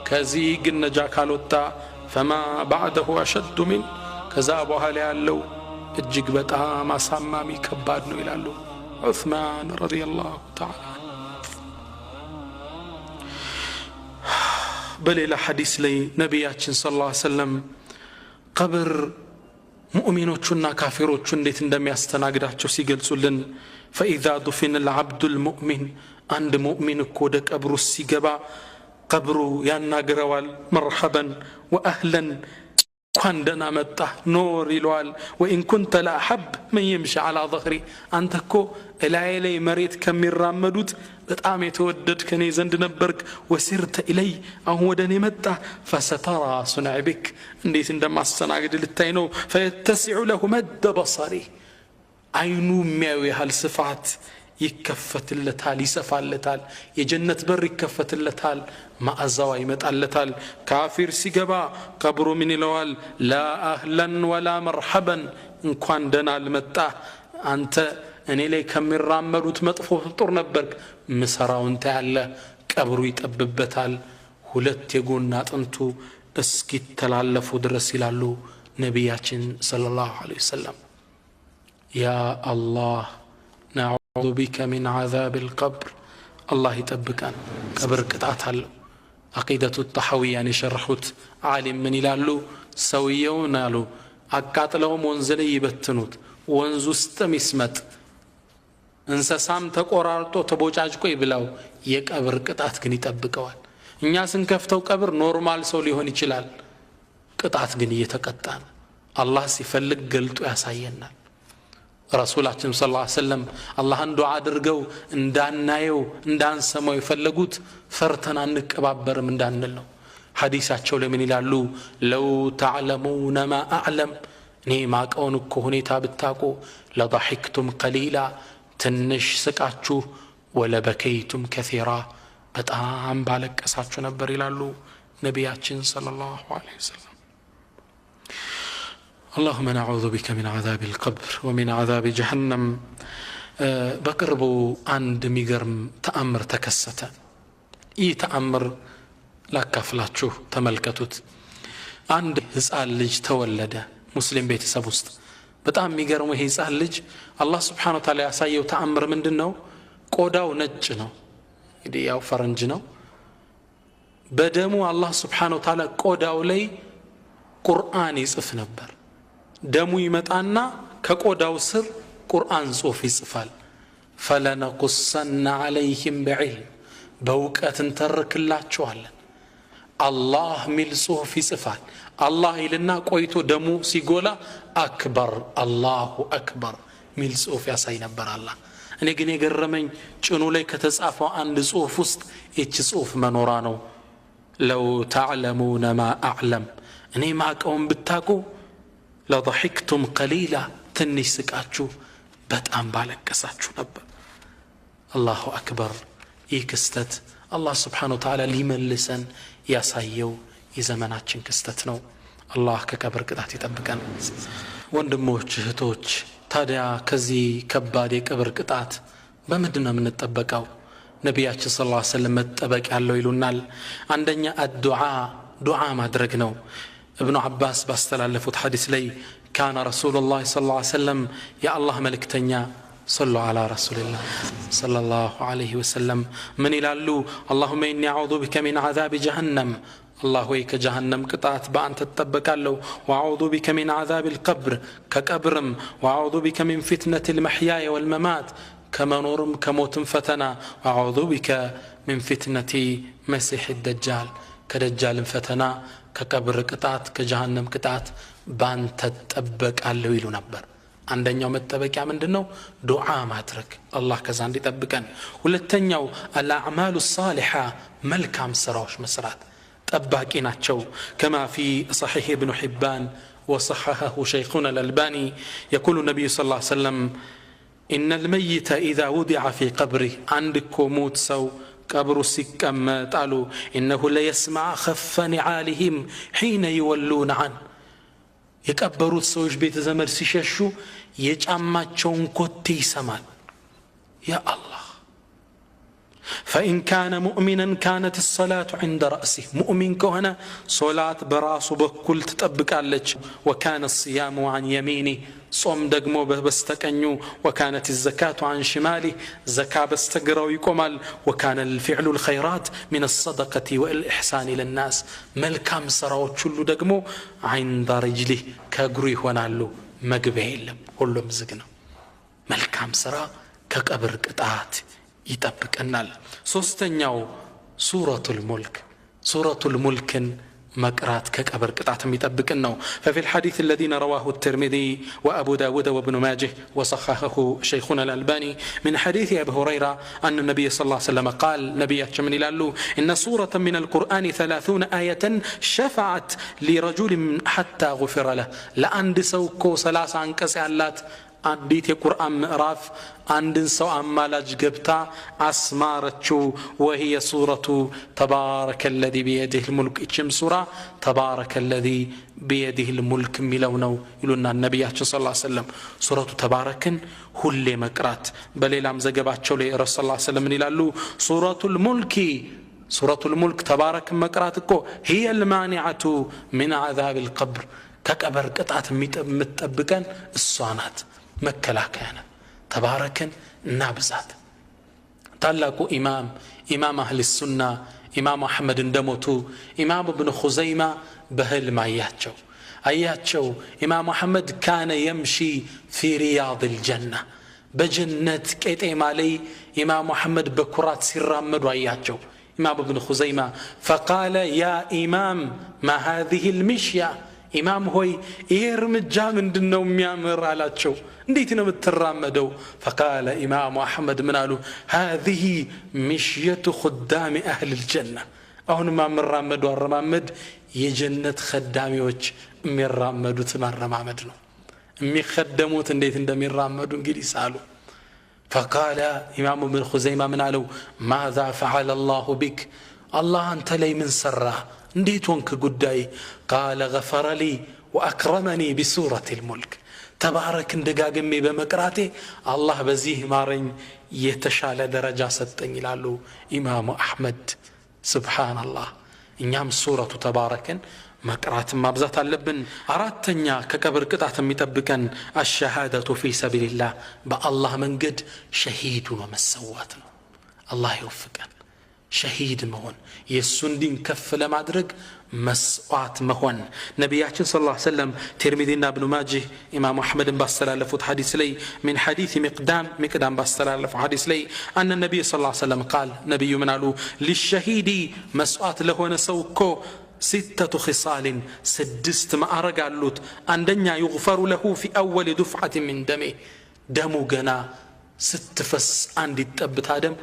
ከዚህ ግን ነጃ ካልወጣ ፈማ ባዕደሁ አሸዱ ሚን፣ ከዛ በኋላ ያለው እጅግ በጣም አሳማሚ ከባድ ነው ይላሉ ዑስማን ረዲየላሁ ተዓላ። በሌላ ሐዲስ ላይ ነቢያችን ሰለላሁ ዐለይሂ ወሰለም ቀብር ሙእሚኖቹና ካፊሮቹ እንዴት እንደሚያስተናግዳቸው ሲገልጹልን ፈኢዛ ዱፊነ ልዓብዱ ልሙእሚን፣ አንድ ሙእሚን እኮ ወደ ቀብሩ ሲገባ ቀብሩ ያናግረዋል። መርሐበን ወአህለን፣ እንኳን ደህና መጣህ ኖር ይለዋል። ወኢን ኩንተ ለአሐብ መን የምሺ ዐላ ظህሪ፣ አንተ እኮ እላዬ ላይ መሬት ከሚራመዱት በጣም የተወደድክ እኔ ዘንድ ነበርክ። ወሲርተ ኢለይ፣ አሁን ወደ እኔ መጣህ። ፈሰተራ ሱንዕ ቢክ፣ እንዴት እንደማስተናግድ ልታይ ነው። ፈየተሲዑ ለሁ መደ በሰሪ፣ አይኑ የሚያዩ ያህል ስፋት ይከፈትለታል፣ ይሰፋለታል። የጀነት በር ይከፈትለታል፣ ማዕዛዋ ይመጣለታል። ካፊር ሲገባ ቀብሩ ምን ይለዋል? ላ አህለን ወላ መርሐበን፣ እንኳን ደህና አልመጣህ፣ አንተ እኔ ላይ ከሚራመዱት መጥፎ ፍጡር ነበርክ። ምሰራውን ታያለህ። ቀብሩ ይጠብበታል፣ ሁለት የጎን አጥንቱ እስኪተላለፉ ድረስ ይላሉ ነቢያችን ሰለላሁ ዐለይሂ ወሰለም። ያ አላህ ነዑዙ ቢከ ሚን ዐዛቢል ቀብር፣ አላህ ይጠብቀን። ቀብር ቅጣት አለው። አቂደቱ ጠሐዊያን የሸረሑት ዓሊም ምን ይላሉ? ሰውየውን አሉ አቃጥለውም ወንዝ ላይ ይበትኑት፣ ወንዝ ውስጥም ይስመጥ፣ እንስሳም ተቆራርጦ ተቦጫጭቆ ይብላው፣ የቀብር ቅጣት ግን ይጠብቀዋል። እኛ ስንከፍተው ቀብር ኖርማል ሰው ሊሆን ይችላል፣ ቅጣት ግን እየተቀጣ ነው። አላህ ሲፈልግ ገልጦ ያሳየናል። ረሱላችን ሰለላሁ ዐለይሂ ወሰለም አላህን ዱዓ አድርገው እንዳናየው እንዳንሰማው የፈለጉት ፈርተን አንቀባበርም እንዳንል ነው። ሐዲሳቸው ለምን ይላሉ? ለው ተዕለሙነ ማ አዕለም፣ እኔ ማቀውን እኮ ሁኔታ ብታቁ፣ ለضحክቱም ቀሊላ፣ ትንሽ ስቃችሁ፣ ወለበከይቱም ከሲራ፣ በጣም ባለቀሳችሁ ነበር ይላሉ ነቢያችን ሰለላሁ ዐለይሂ ወሰለም። اللهم نعوذ بك من عذاب القبر ومن عذاب جهنم በቅርቡ አንድ የሚገርም ተአምር ተከሰተ። ይህ ተአምር ላካፍላችሁ ተመልከቱት። አንድ ህፃን ልጅ ተወለደ ሙስሊም ቤተሰብ ውስጥ። በጣም የሚገርመው ይህ ህፃን ልጅ አላህ Subhanahu Wa Ta'ala ያሳየው ተአምር ምንድነው? ቆዳው ነጭ ነው። እንግዲህ ያው ፈረንጅ ነው። በደሙ አላህ Subhanahu Wa Ta'ala ቆዳው ላይ ቁርአን ይጽፍ ነበር። ደሙ ይመጣና ከቆዳው ስር ቁርአን ጽሑፍ ይጽፋል። فلنقصن عليهم بعلم በእውቀት እንተርክላቸዋለን። አላህ ሚል ጽሑፍ ይጽፋል። አላህ ይልና ቆይቶ ደሙ ሲጎላ አክበር አላሁ አክበር ሚል ጽሑፍ ያሳይ ነበር አላህ። እኔ ግን የገረመኝ ጭኑ ላይ ከተጻፈው አንድ ጽሑፍ ውስጥ እቺ ጽሑፍ መኖራ ነው። ለው تعلمون ما أعلم እኔ ማቀውን ብታቁ لضحكتم قليلا ትንሽ ስቃችሁ በጣም ባለቀሳችሁ ነበር። አላሁ አክበር። ይህ ክስተት አላህ Subhanahu Wa Ta'ala ሊመልሰን ያሳየው የዘመናችን ክስተት ነው። አላህ ከቀብር ቅጣት ይጠብቀን። ወንድሞች እህቶች፣ ታዲያ ከዚህ ከባድ የቀብር ቅጣት በምንድን ነው የምንጠበቀው? ነቢያችን ሰለላሁ ዐለይሂ ወሰለም መጠበቅ ያለው ይሉናል። አንደኛ ዱዓ ማድረግ ነው። ابن عباس باستلالفوت حديث لي كان رسول الله صلى الله عليه وسلم يا الله ملكتنيا صلوا على رسول الله صلى الله عليه وسلم من يلالو اللهم إني أعوذ بك من عذاب جهنم الله ويك جهنم قطعت بأن تتبكالو وأعوذ بك من عذاب القبر كقبرم وأعوذ بك من فتنة المحيا والممات كما نورم كموت فتنا وأعوذ بك من فتنة مسيح الدجال كدجال فتنا ከቀብር ቅጣት ከጀሃነም ቅጣት ባንተ ተጠበቃለሁ ይሉ ነበር። አንደኛው መጠበቂያ ምንድነው? ዱዓ ማድረግ አላህ ከዛ እንዲጠብቀን። ሁለተኛው አልአዕማሉ ሷሊሃ መልካም ስራዎች መስራት ጠባቂ ናቸው። كما في صحيح ابن حبان وصححه شيخنا الألباني يقول النبي صلى الله عليه وسلم إن الميت إذا وضع في قبره عندكم موت سو قبر سيكمت قالوا إنه لا يسمع خف نعالهم حين يولون عنه يكبروا السوج بيت زمر سيششو يجعماتشون كوتي سمان يا الله. فإن كان مؤمنا كانت الصلاة عند رأسه مؤمن كهنا صلاة براس بكل تطبقالج وكان الصيام عن يمينه صوم دقمو بستقنيو وكانت الزكاة عن شماله زكاة بستقرو يكمل وكان الفعل الخيرات من الصدقة والإحسان للناس ملكام سراو تشلو دقمو عند رجله كقروي ونالو مقبهيلم كلهم زقنا ملكام سرا كقبر قطعات يطبقنال. ሶስተኛው ሱረቱል ሙልክን مقرات كقبر قطعت ميطبقن. ففي الحديث الذين رواه الترمذي وابو داود وابن ماجه وصححه شيخنا الألباني من حديث ابي هريره ان النبي صلى الله عليه وسلم قال نبياتنا من يلالو ان سوره من القران 30 ايه شفعت لرجل حتى غفر له لعند سوكو 30 አንቀጽ ያላት አንዲት የቁርአን ምዕራፍ አንድን ሰው አማላጅ ገብታ አስማረችው። وهي سوره تبارك الذي بيده الملك እችም ሱራ تبارك الذي بيده الملك ሚለው ነው ይሉና ነብያችን ሰለላሁ ዐለይሂ ወሰለም ሱረቱ ተባረክን ሁሌ መቅራት። በሌላም ዘገባቸው ላይ ረሱል ሰለላሁ ዐለይሂ ወሰለም ይላሉ ሱረቱል ሙልክ ተባረክ መቅራት እኮ هي المانعه من عذاب القبر ከቀብር ቅጣት የምትጠብቀን እሷ ናት፣ መከላከያ ናት። ተባረክን እናብዛት። ታላቁ ኢማም አህሊ ሱና ኢማም አህመድ እንደሞቱ ኢማም ኢብኑ ኹዘይማ በህልም አያቸው። ኢማም አህመድ ካነ የምሺ ፊ ሪያድል ጀና በጀነት ቄጤማ ላይ ኢማም አህመድ በኩራት ሲራመዱ አያቸው። ኢማም ኢብኑ ኹዘይማ فقال يا إمام ما هذه المشية ኢማም ሆይ ይሄ እርምጃ ምንድነው የሚያምር አላቸው። እንዴት ነው የምትራመደው? فقال ኢማም አህመድ ምን አሉ? هذه مشية خدام أهل الجنة አሁን ማምራመዱ አረማመድ የጀነት ኸዳሚዎች የሚራመዱት ማረማመድ ነው። የሚخدሙት እንዴት እንደሚራመዱ እንግዲህ ሳሉ فقال ኢማም ኢብኑ ኹዘይማ ምን አለው? ماذا فعل الله بك الله አንተ ላይ ምን ሰራ እንዴት ሆንክ ጉዳይ قال غفر لي واكرمني بسوره الملك ተባረክ እንደጋግሜ በመቅራቴ አላህ በዚህ ማረኝ የተሻለ ደረጃ ሰጠኝ ይላሉ ኢማሙ አህመድ ሱብሃንአላህ እኛም ሱረቱ ተባረከን መቅራት ማብዛት አለብን አራተኛ ከቀብር ቅጣት የሚጠብቀን አሸሃደቱ ፊ ሰቢልላህ በአላህ መንገድ ሸሂድ ሆኖ መሰዋት ነው አላህ ይወፍቀን ሸሂድ መሆን የሱን ዲን ከፍ ለማድረግ መስዋዕት መሆን ነብያችን ሰለላሁ ዐለይሂ ወሰለም ተርሚዚና ኢብኑ ማጂህ ኢማሙ አህመድን ባስተላለፉት ሐዲስ ላይ من حديث مقدام ባስተላለፉት ሐዲስ ላይ أن النبي صلى الله عليه وسلم قال ነብዩ ምን አሉ للشهيد መስዋዕት ለሆነ ሰው እኮ ستة خصال سدست ማዕረግ አሉት አንደኛ يغفر له في أول دفعة من دمه ደሙ ገና ስትፈስ አንድ ይጠብታ ደም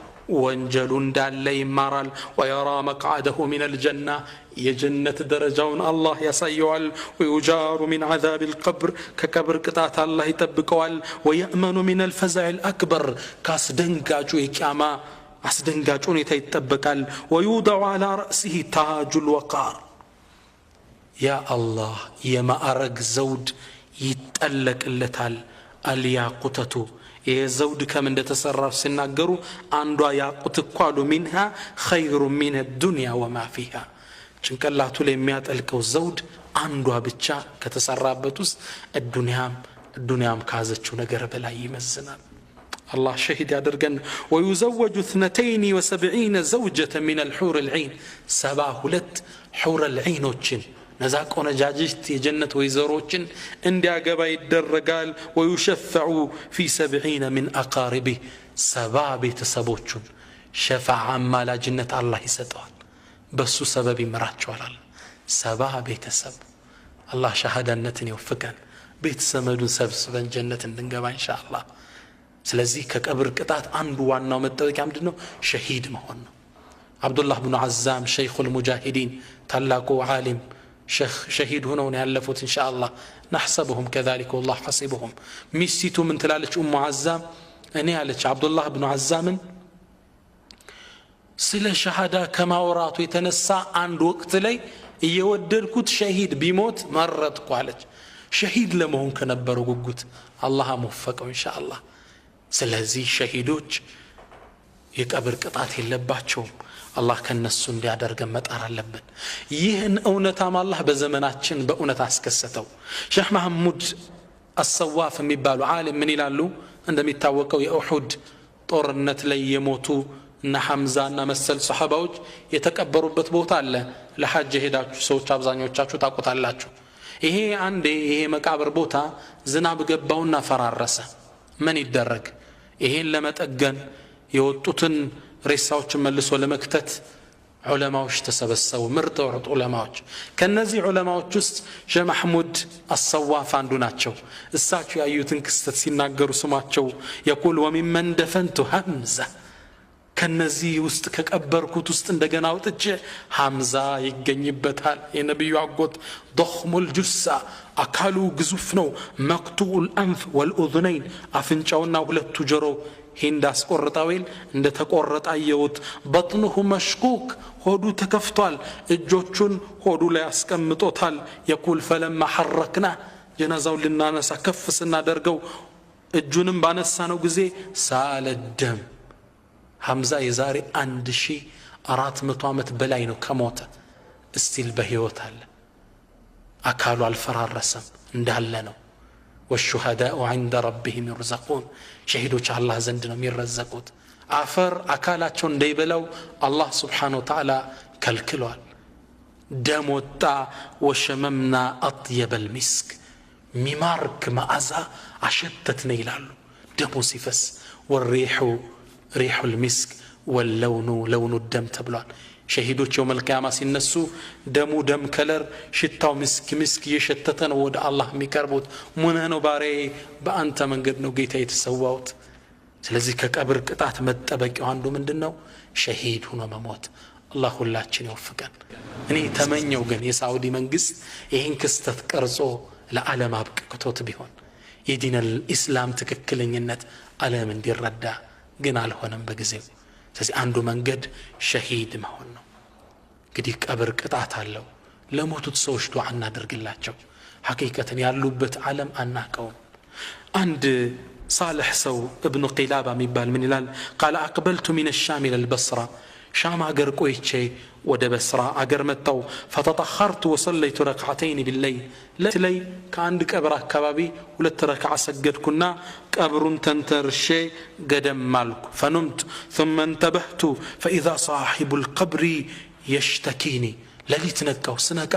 ወንጀሉ እንዳለ ይማራል ويرى مقعده من الجنة የጀነት ደረጃውን አላህ ያሳየዋል ويجار من عذاب القبر ከቀብር ቅጣት አላህ ይጠብቀዋል ويأمن من الفزع الأكبر ካስደንጋጩ የቂያማ አስደንጋጭ ሁኔታ ይጠበቃል ويوضع على رأسه تاج الوقار يا الله የማዕረግ ዘውድ ይጠለቅለታል الياقوتة የዘውድ ከምን እንደተሰራው ሲናገሩ አንዷ ያቁት እኳሉ منها خير من الدنيا وما فيها ጭንቅላቱ ላይ የሚያጠልቀው ዘውድ አንዷ ብቻ ከተሰራበት ውስጥ الدنيام ካዘችው ነገር በላይ ይመዝናል الله شهد ያደርገን ويزوج 72 زوجة من الحور العين 72 حور العينዎችን ነዛ ቆነጃጅት የጀነት ወይዘሮችን እንዲያገባ ይደረጋል ويشفع في 70 من اقاربه 70 ቤተሰቦቹን ሸፋዓ ማላጅነት አላህ ይሰጠዋል በሱ ሰበብ ይመራቸዋል 70 ቤተሰብ አላህ ሸሃዳነትን ይወፍቀን ቤተሰመዱን ሰብስበን ጀነት እንድንገባ ኢንሻአላህ ስለዚህ ከቀብር ቅጣት አንዱ ዋናው መጠበቂያ ምንድነው ሸሂድ መሆን ነው አብዱላህ ኢብኑ አዛም ሸይኹል ሙጃሂዲን ታላቁ ዓሊም شهيد هنا ونعلفوت إن شاء الله نحسبهم كذلك والله حسبهم ميسيتو من تلالج عزام أني عليك عبد الله بن عزام سلا شهادة كما وراتو يتنسى عند وقت لي يودركوت شهيد بيموت مرت قالج شهيد لمهم كنبرو قوت الله موفق إن شاء الله سلازي شهيدوج يكبر قطعت اللباتشوم الله ከነሱ እንዲያደርገን መጣር አለብን ይህን እውነታም አላህ በዘመናችን በእውነት አስከሰተው ሼህ መሐሙድ አሰዋፍ የሚባሉ ዓሊም ምን ይላሉ እንደሚታወቀው የኡሁድ ጦርነት ላይ የሞቱ እና ሐምዛና መሰል ሱሐባዎች የተቀበሩበት ቦታ አለ ለሐጅ ሄዳችሁ ሰዎች አብዛኞቻችሁ ታቆታላችሁ ይሄ አንዴ ይሄ መቃብር ቦታ ዝናብ ገባውና ፈራረሰ ምን ይደረግ ይሄን ለመጠገን የወጡትን ሬሳዎችን መልሶ ለመክተት ዑለማዎች ተሰበሰቡ ምርጥ ዑለማዎች ከነዚህ ዑለማዎች ውስጥ ሼህ መሐሙድ አሰዋፍ አንዱ ናቸው እሳቸው ያዩትን ክስተት ሲናገሩ ስማቸው يقول وممن دفنت حمزة ከነዚህ ውስጥ ከቀበርኩት ውስጥ እንደገና ወጥቼ ሐምዛ ይገኝበታል የነብዩ አጎት ضخم الجثة አካሉ ግዙፍ ነው مقطوع الانف والاذنين አፍንጫውና ሁለቱ ጆሮ هند أسقرطاويل عند تقرط أيوت بطنه مشكوك هودو تكفتال الجوتشون هودو لا يسكمطوتال يقول فلما حركنا جنازة لنا ناس كفسنا درجو الجنم بانسانو غزي سال الدم حمزة يزاري عندشي 400 ዓመት በላይ ነው ከሞተ እስቲል በህይወት አለ አካሉ አልፈራረሰም እንዳለ ነው والشهداء عند ربهم يرزقون شهيدوش الله زندنا يرزقوت عفر أكالاتشون ديبلو الله سبحانه وتعالى كالكلوال دموتا وشممنا أطيب المسك ممارك مأزا عشتتنا يلالو دمو سفس والريح ريح المسك واللون لون الدم تبلوان شهيدوش يوم القيامة سينسو دمو دم كلر شتاو مسك يشتتن ود الله ميكربوت منهنو باري بأنت من قد نوغيتا يتسواوت سلزي كقبر قطعت متبقيو عندو مندنو شهيد هنا مموت الله ሁላችን ይወፍቀን እኔ ተመኘው ግን የሳውዲ መንግስት ይሄን ክስተት ቀርጾ ለዓለም አብቅቶት ቢሆን የዲን الاسلام ትክክለኛነት ዓለም እንዲረዳ ግን አልሆነም በጊዜው ስለዚህ አንዱ መንገድ ሸሂድ መሆን ነው እንግዲህ ቀብር ቅጣት አለው ለሞቱት ሰዎች ዱዓ እናደርግላቸው ሐቂቀተን ያሉበት ዓለም አናቀው አንድ صالح ሰው ابن قلابة የሚባል ምን ይላል قال اقبلت من الشام الى البصره شام አገር ቆይቼ ወደ በስራ አገር መጣው فتطهرت وصليت ركعتين بالليل ለይ ከአንድ ቀብር አካባቢ ሁለት ረካዓ ሰገድኩና ቀብሩን ተንተርሼ ገደም ማልኩ فنمت ثم انتبهت فاذا صاحب القبر يشتكيني ለሊት ነቃው ስነቃ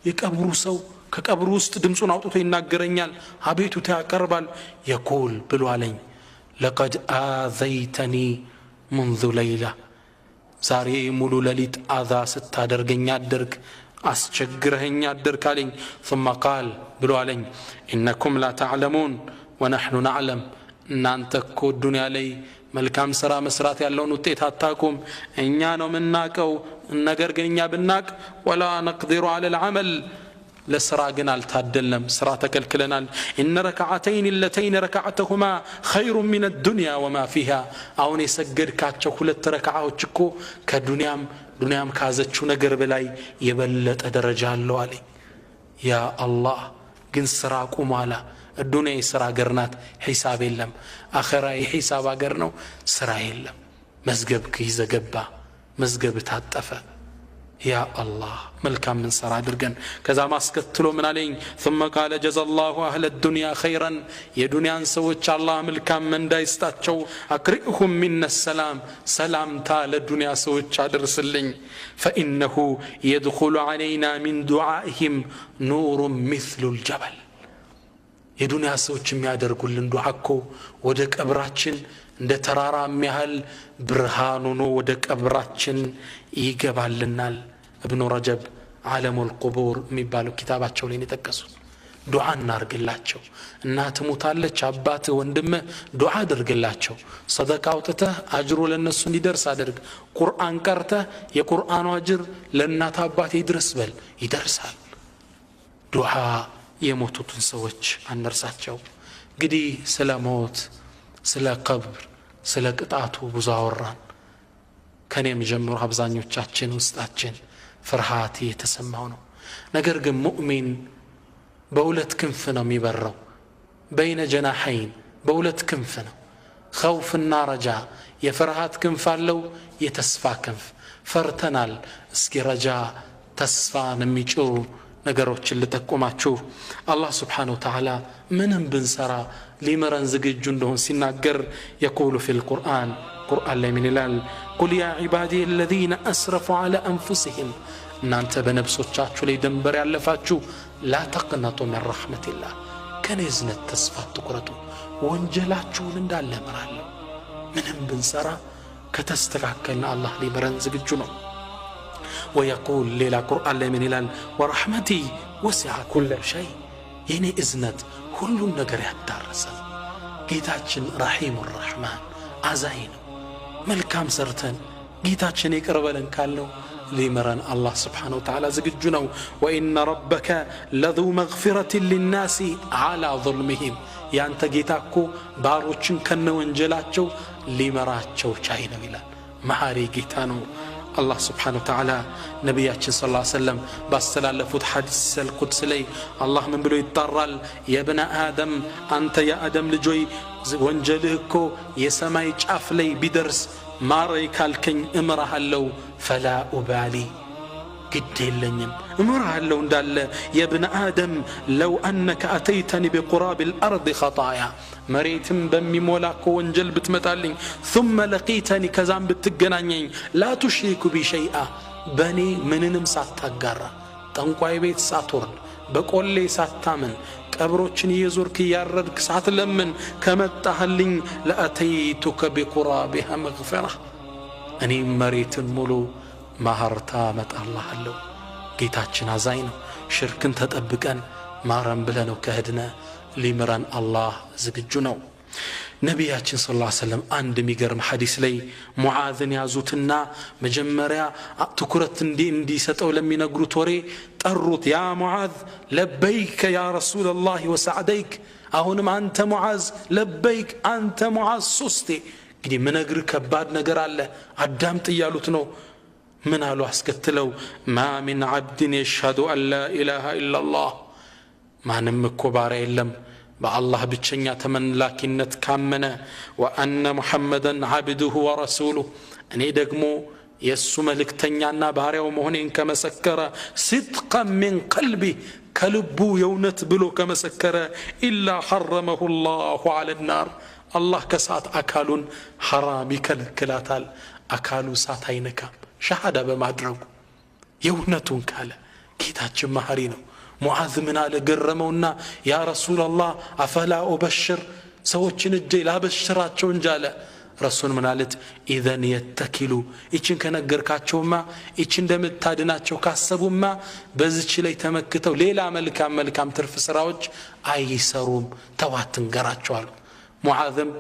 የቀብሩ ሰው ከቀብሩ ውስጥ ድምጹን አውጥቶ ይናገረኛል አቤቱታ ያቀርባል يقول ብሎ አለኝ لقد آذيتني منذ ليلة ዛሬ ሙሉ ለሊት አዛ ስታደርገኝ አደርክ አስቸግረኸኝ አደርክ አለኝ ثم قال ብሎ አለኝ إنكم لا تعلمون ونحن نعلم እናንተ እኮ ዱንያ ላይ መልካም ሥራ መስራት ያለውን ውጤት አታውቁም እኛ ነው የምናውቀው ነገር ግን እኛ ብናቅ ولا نقدر على العمل لسرا ግን አልታደልንም ስራ ተከልክለናል ان ركعتين اللتين ركعتهما خير من الدنيا وما فيها አሁን የሰገድካቸው ሁለት ረካዓዎች እኮ ከዱንያም ካዘችው ነገር በላይ የበለጠ ደረጃ አለው አለኝ ያ አላህ ግን ስራ ቁማላ الدنيا የስራ ሀገር ናት ሒሳብ የለም አኺራ የሒሳብ ሀገር ነው ስራ የለም መዝገብክ ይዘገባ መዝገብ ታጠፈ يا الله ملكام من سرا درغن كذا ما اسكتلو من عليه ثم قال جزا الله اهل الدنيا خيرا يا دنيا سوچ الله ملكام من دايستاچو اقرئهم من السلام سلام تا للدنيا سوچ ادرسلኝ فانه يدخل علينا من دعائهم نور مثل الجبل يا دنيا سوچ የሚያደርጉልን ዱዓ እኮ ወደ ቀብራችን እንደ ተራራ የሚያህል ብርሃኑ ነው ወደ ቀብራችን ይገባልናል ابن رجب عالم القبور የሚባለው ኪታባቸው ላይ የተጠቀሱት ዱዓ እናርግላቸው እናት ሞታለች አባት ወንድም ዱዓ አድርግላቸው ሰደቃ አውጥተህ አጅሩ ለነሱ እንዲደርስ አድርግ ቁርአን ቀርተህ የቁርአኑ አጅር ለእናት አባት ይድረስ በል ይደርሳል ዱዓ የሞቱትን ሰዎች አንርሳቸው እንግዲህ ስለ ሞት ስለ ቀብር ስለ ቅጣቱ ብዙ አወራን ከኔም ጀምሮ አብዛኞቻችን ውስጣችን ፍርሃት የተሰማው ነው ነገር ግን ሙእሚን በሁለት ክንፍ ነው የሚበረው በይነ ጀናሐይን በሁለት ክንፍ ነው خوفና ረጃ የፍርሃት ክንፍ አለው የተስፋ ክንፍ ፈርተናል እስኪ ረጃ ተስፋን የሚጭሩ ነገሮችን ልጠቁማችሁ አላህ Subhanahu Wa Ta'ala ምንም ብንሰራ ሊመረን ዝግጁ እንደሆነ ሲናገር يقول في القرآن قرآن ላይ ምን ይላል قل يا عبادي الذين أسرفوا على أنفسهم እናንተ በነፍሶቻችሁ ላይ ድንበር ያለፋችሁ لا تقنطوا من رحمة الله ከነዝነት ተስፋ አትቁረጡ ወንጀላችሁን እንዳለ መራለሁ ምንም ብንሰራ ከተስተካከልና አላህ ሊመረን ዝግጁ ነው ويقول ليلا قرآن لمن الال ورحمتي وسع كل شيء يعني إذنت كل النجر يتدرسل قيتاتشن رحيم الرحمن عزين ملكام سرتن قيتاتشن يقربلن كالنو لمرن الله سبحانه وتعالى زقجنو وإن ربك لذو مغفرة للناس على ظلمهم يعني أنت قيتاكو باروچن كن وانجلاتشو لمراتشو شاينو إلال معاري قيتانو الله سبحانه وتعالى نبياتنا صلى الله عليه وسلم باستلالفوت حديث القدس لي الله من بلو يتطرل يا ابن آدم أنت يا آدم لجوي وانجلهكو يسماي جاف لي بدرس ما رأيك الكن امرها اللو فلا أبالي قد لنيم امرها اللو اندال يا ابن آدم لو أنك أتيتني بقراب الأرض خطايا مريتم بمي مولاكو وانجل بتمتالين ثم لقيتني كزام بتقنانين لا تشرك بي شيئا بني مننم ساتقارا تنقوي بيت ساتورن بقول لي ساتامن قبروچن يزورك ياردك ساتلمن كمتاهلين لاتيتك بقرابها مغفرة اني مريتن مولو مهرتا مت الله الله ጌታችን አዛኝ ነው ሽርክን ተጠብቀን ማረም ብለነው ከሄድነ ሊምራን አላህ ዝግጁ ነው ነቢያችን ሰለላሁ ዐለይሂ ወሰለም አንድ የሚገርም ሐዲስ ላይ ሙዓዝን ያዙትና መጀመሪያ ትኩረት እንዲሰጠው ለሚነግሩት ወሬ ጠሩት ያ ሙዓዝ ለበይከ ያ ረሱላህ ወሰዓደይክ አሁንም አንተ ሙዓዝ ለበይክ አንተ ሙዓዝ ሶስቴ እንግዲህ ምነግር ከባድ ነገር አለ አዳምጥ እያሉት ነው من قالوا اسكتلو ما من عبد يشهد ان لا اله الا الله ما نمكو باري يلم بالله بتشنيا تمنلاكينت كامنه وان محمدا عبده ورسوله اني دغمو يسو ملكتنيانا باريو مهونين كمسكر صدقا من قلبي كلبو يونت بلو كمسكر الا حرمه الله على النار الله كسات اكالون حرام يكلكلاتال اكالو سات اينكا شهاده بمادرغ يونتون كاله كيتاچ مهاري ነው ሙዓዝ ምን አለ ገረመውና ያ ረሱላህ አፈላ ኡበሽር ሰዎችን እጄ ላበሽራቸው እንጃለ ረሱል ምን አለት ኢዘን የተኪሉ እቺን ከነገርካቸውማ እቺ እንደምታድናቸው ካሰቡማ በዚች ላይ ተመክተው ሌላ መልካም ትርፍ ስራዎች አይሰሩም ተዋትን ገራቸዋል ሙዓዝም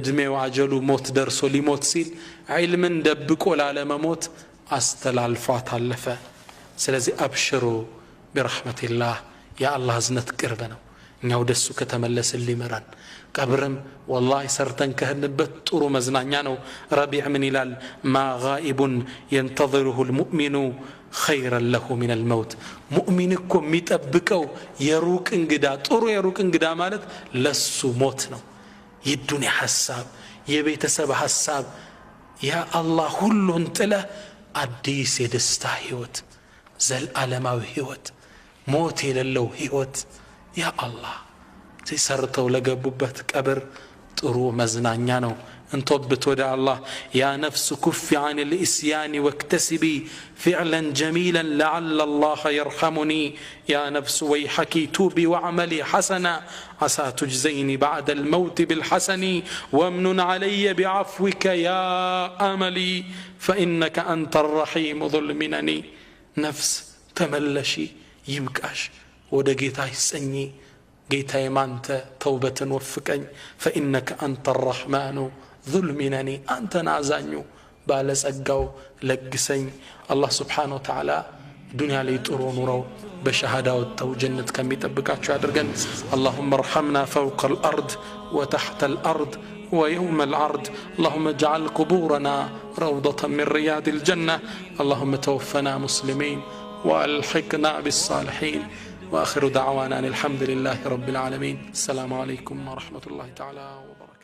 እድሜው አጀሉ ሞት ደርሶ ሊሞት ሲል ዒልምን ደብቆ ላለመሞት አስተላልፏት አለፈ ስለዚህ አብሽሩ برحمة الله يا الله زنت قربنا نياو دسو كتملس اللي مران قبرم والله سرتن كهنبت طرو مزنانيا نو ربيع من الال ما غائب ينتظره المؤمن خيرا له من الموت مؤمنكم ميطبقوا يروق انغدا طرو يروق انغدا مالت لسو موت نو يدني حساب يبيتسب حساب يا الله ሁሉን ጥለ አዲስ የደስታ ህይወት ዘላለማዊ ህይወት موت የሌለው ህይወት ያ አላህ ሲሰርተው ለገቡበት ቀብር ጥሩ መዝናኛ ነው انتوبت ودع الله يا نفس كف عن الإسيان واكتسبي فعلا جميلا لعل الله يرحمني يا نفس ويحك توبي واعملي حسنا عسى تجزيني بعد الموت بالحسن وامنن علي بعفوك يا أملي فإنك أنت الرحيم ظلمنني نفس تملشي يبقاش ودا جيتاي سني جيتاي مانت توبة وفقني فإنك أنت الرحمن ظلمنني أنت نازانيو بالس أقاو لقسني الله سبحانه وتعالى دنيا لي ترون رو بشهادة والتو جنة كم يتبقى شادرقن اللهم ارحمنا فوق الأرض وتحت الأرض ويوم العرض اللهم اجعل قبورنا روضة من رياض الجنة اللهم توفنا مسلمين وألحقنا بالصالحين وآخر دعوانا الحمد لله رب العالمين السلام عليكم ورحمة الله تعالى وبركاته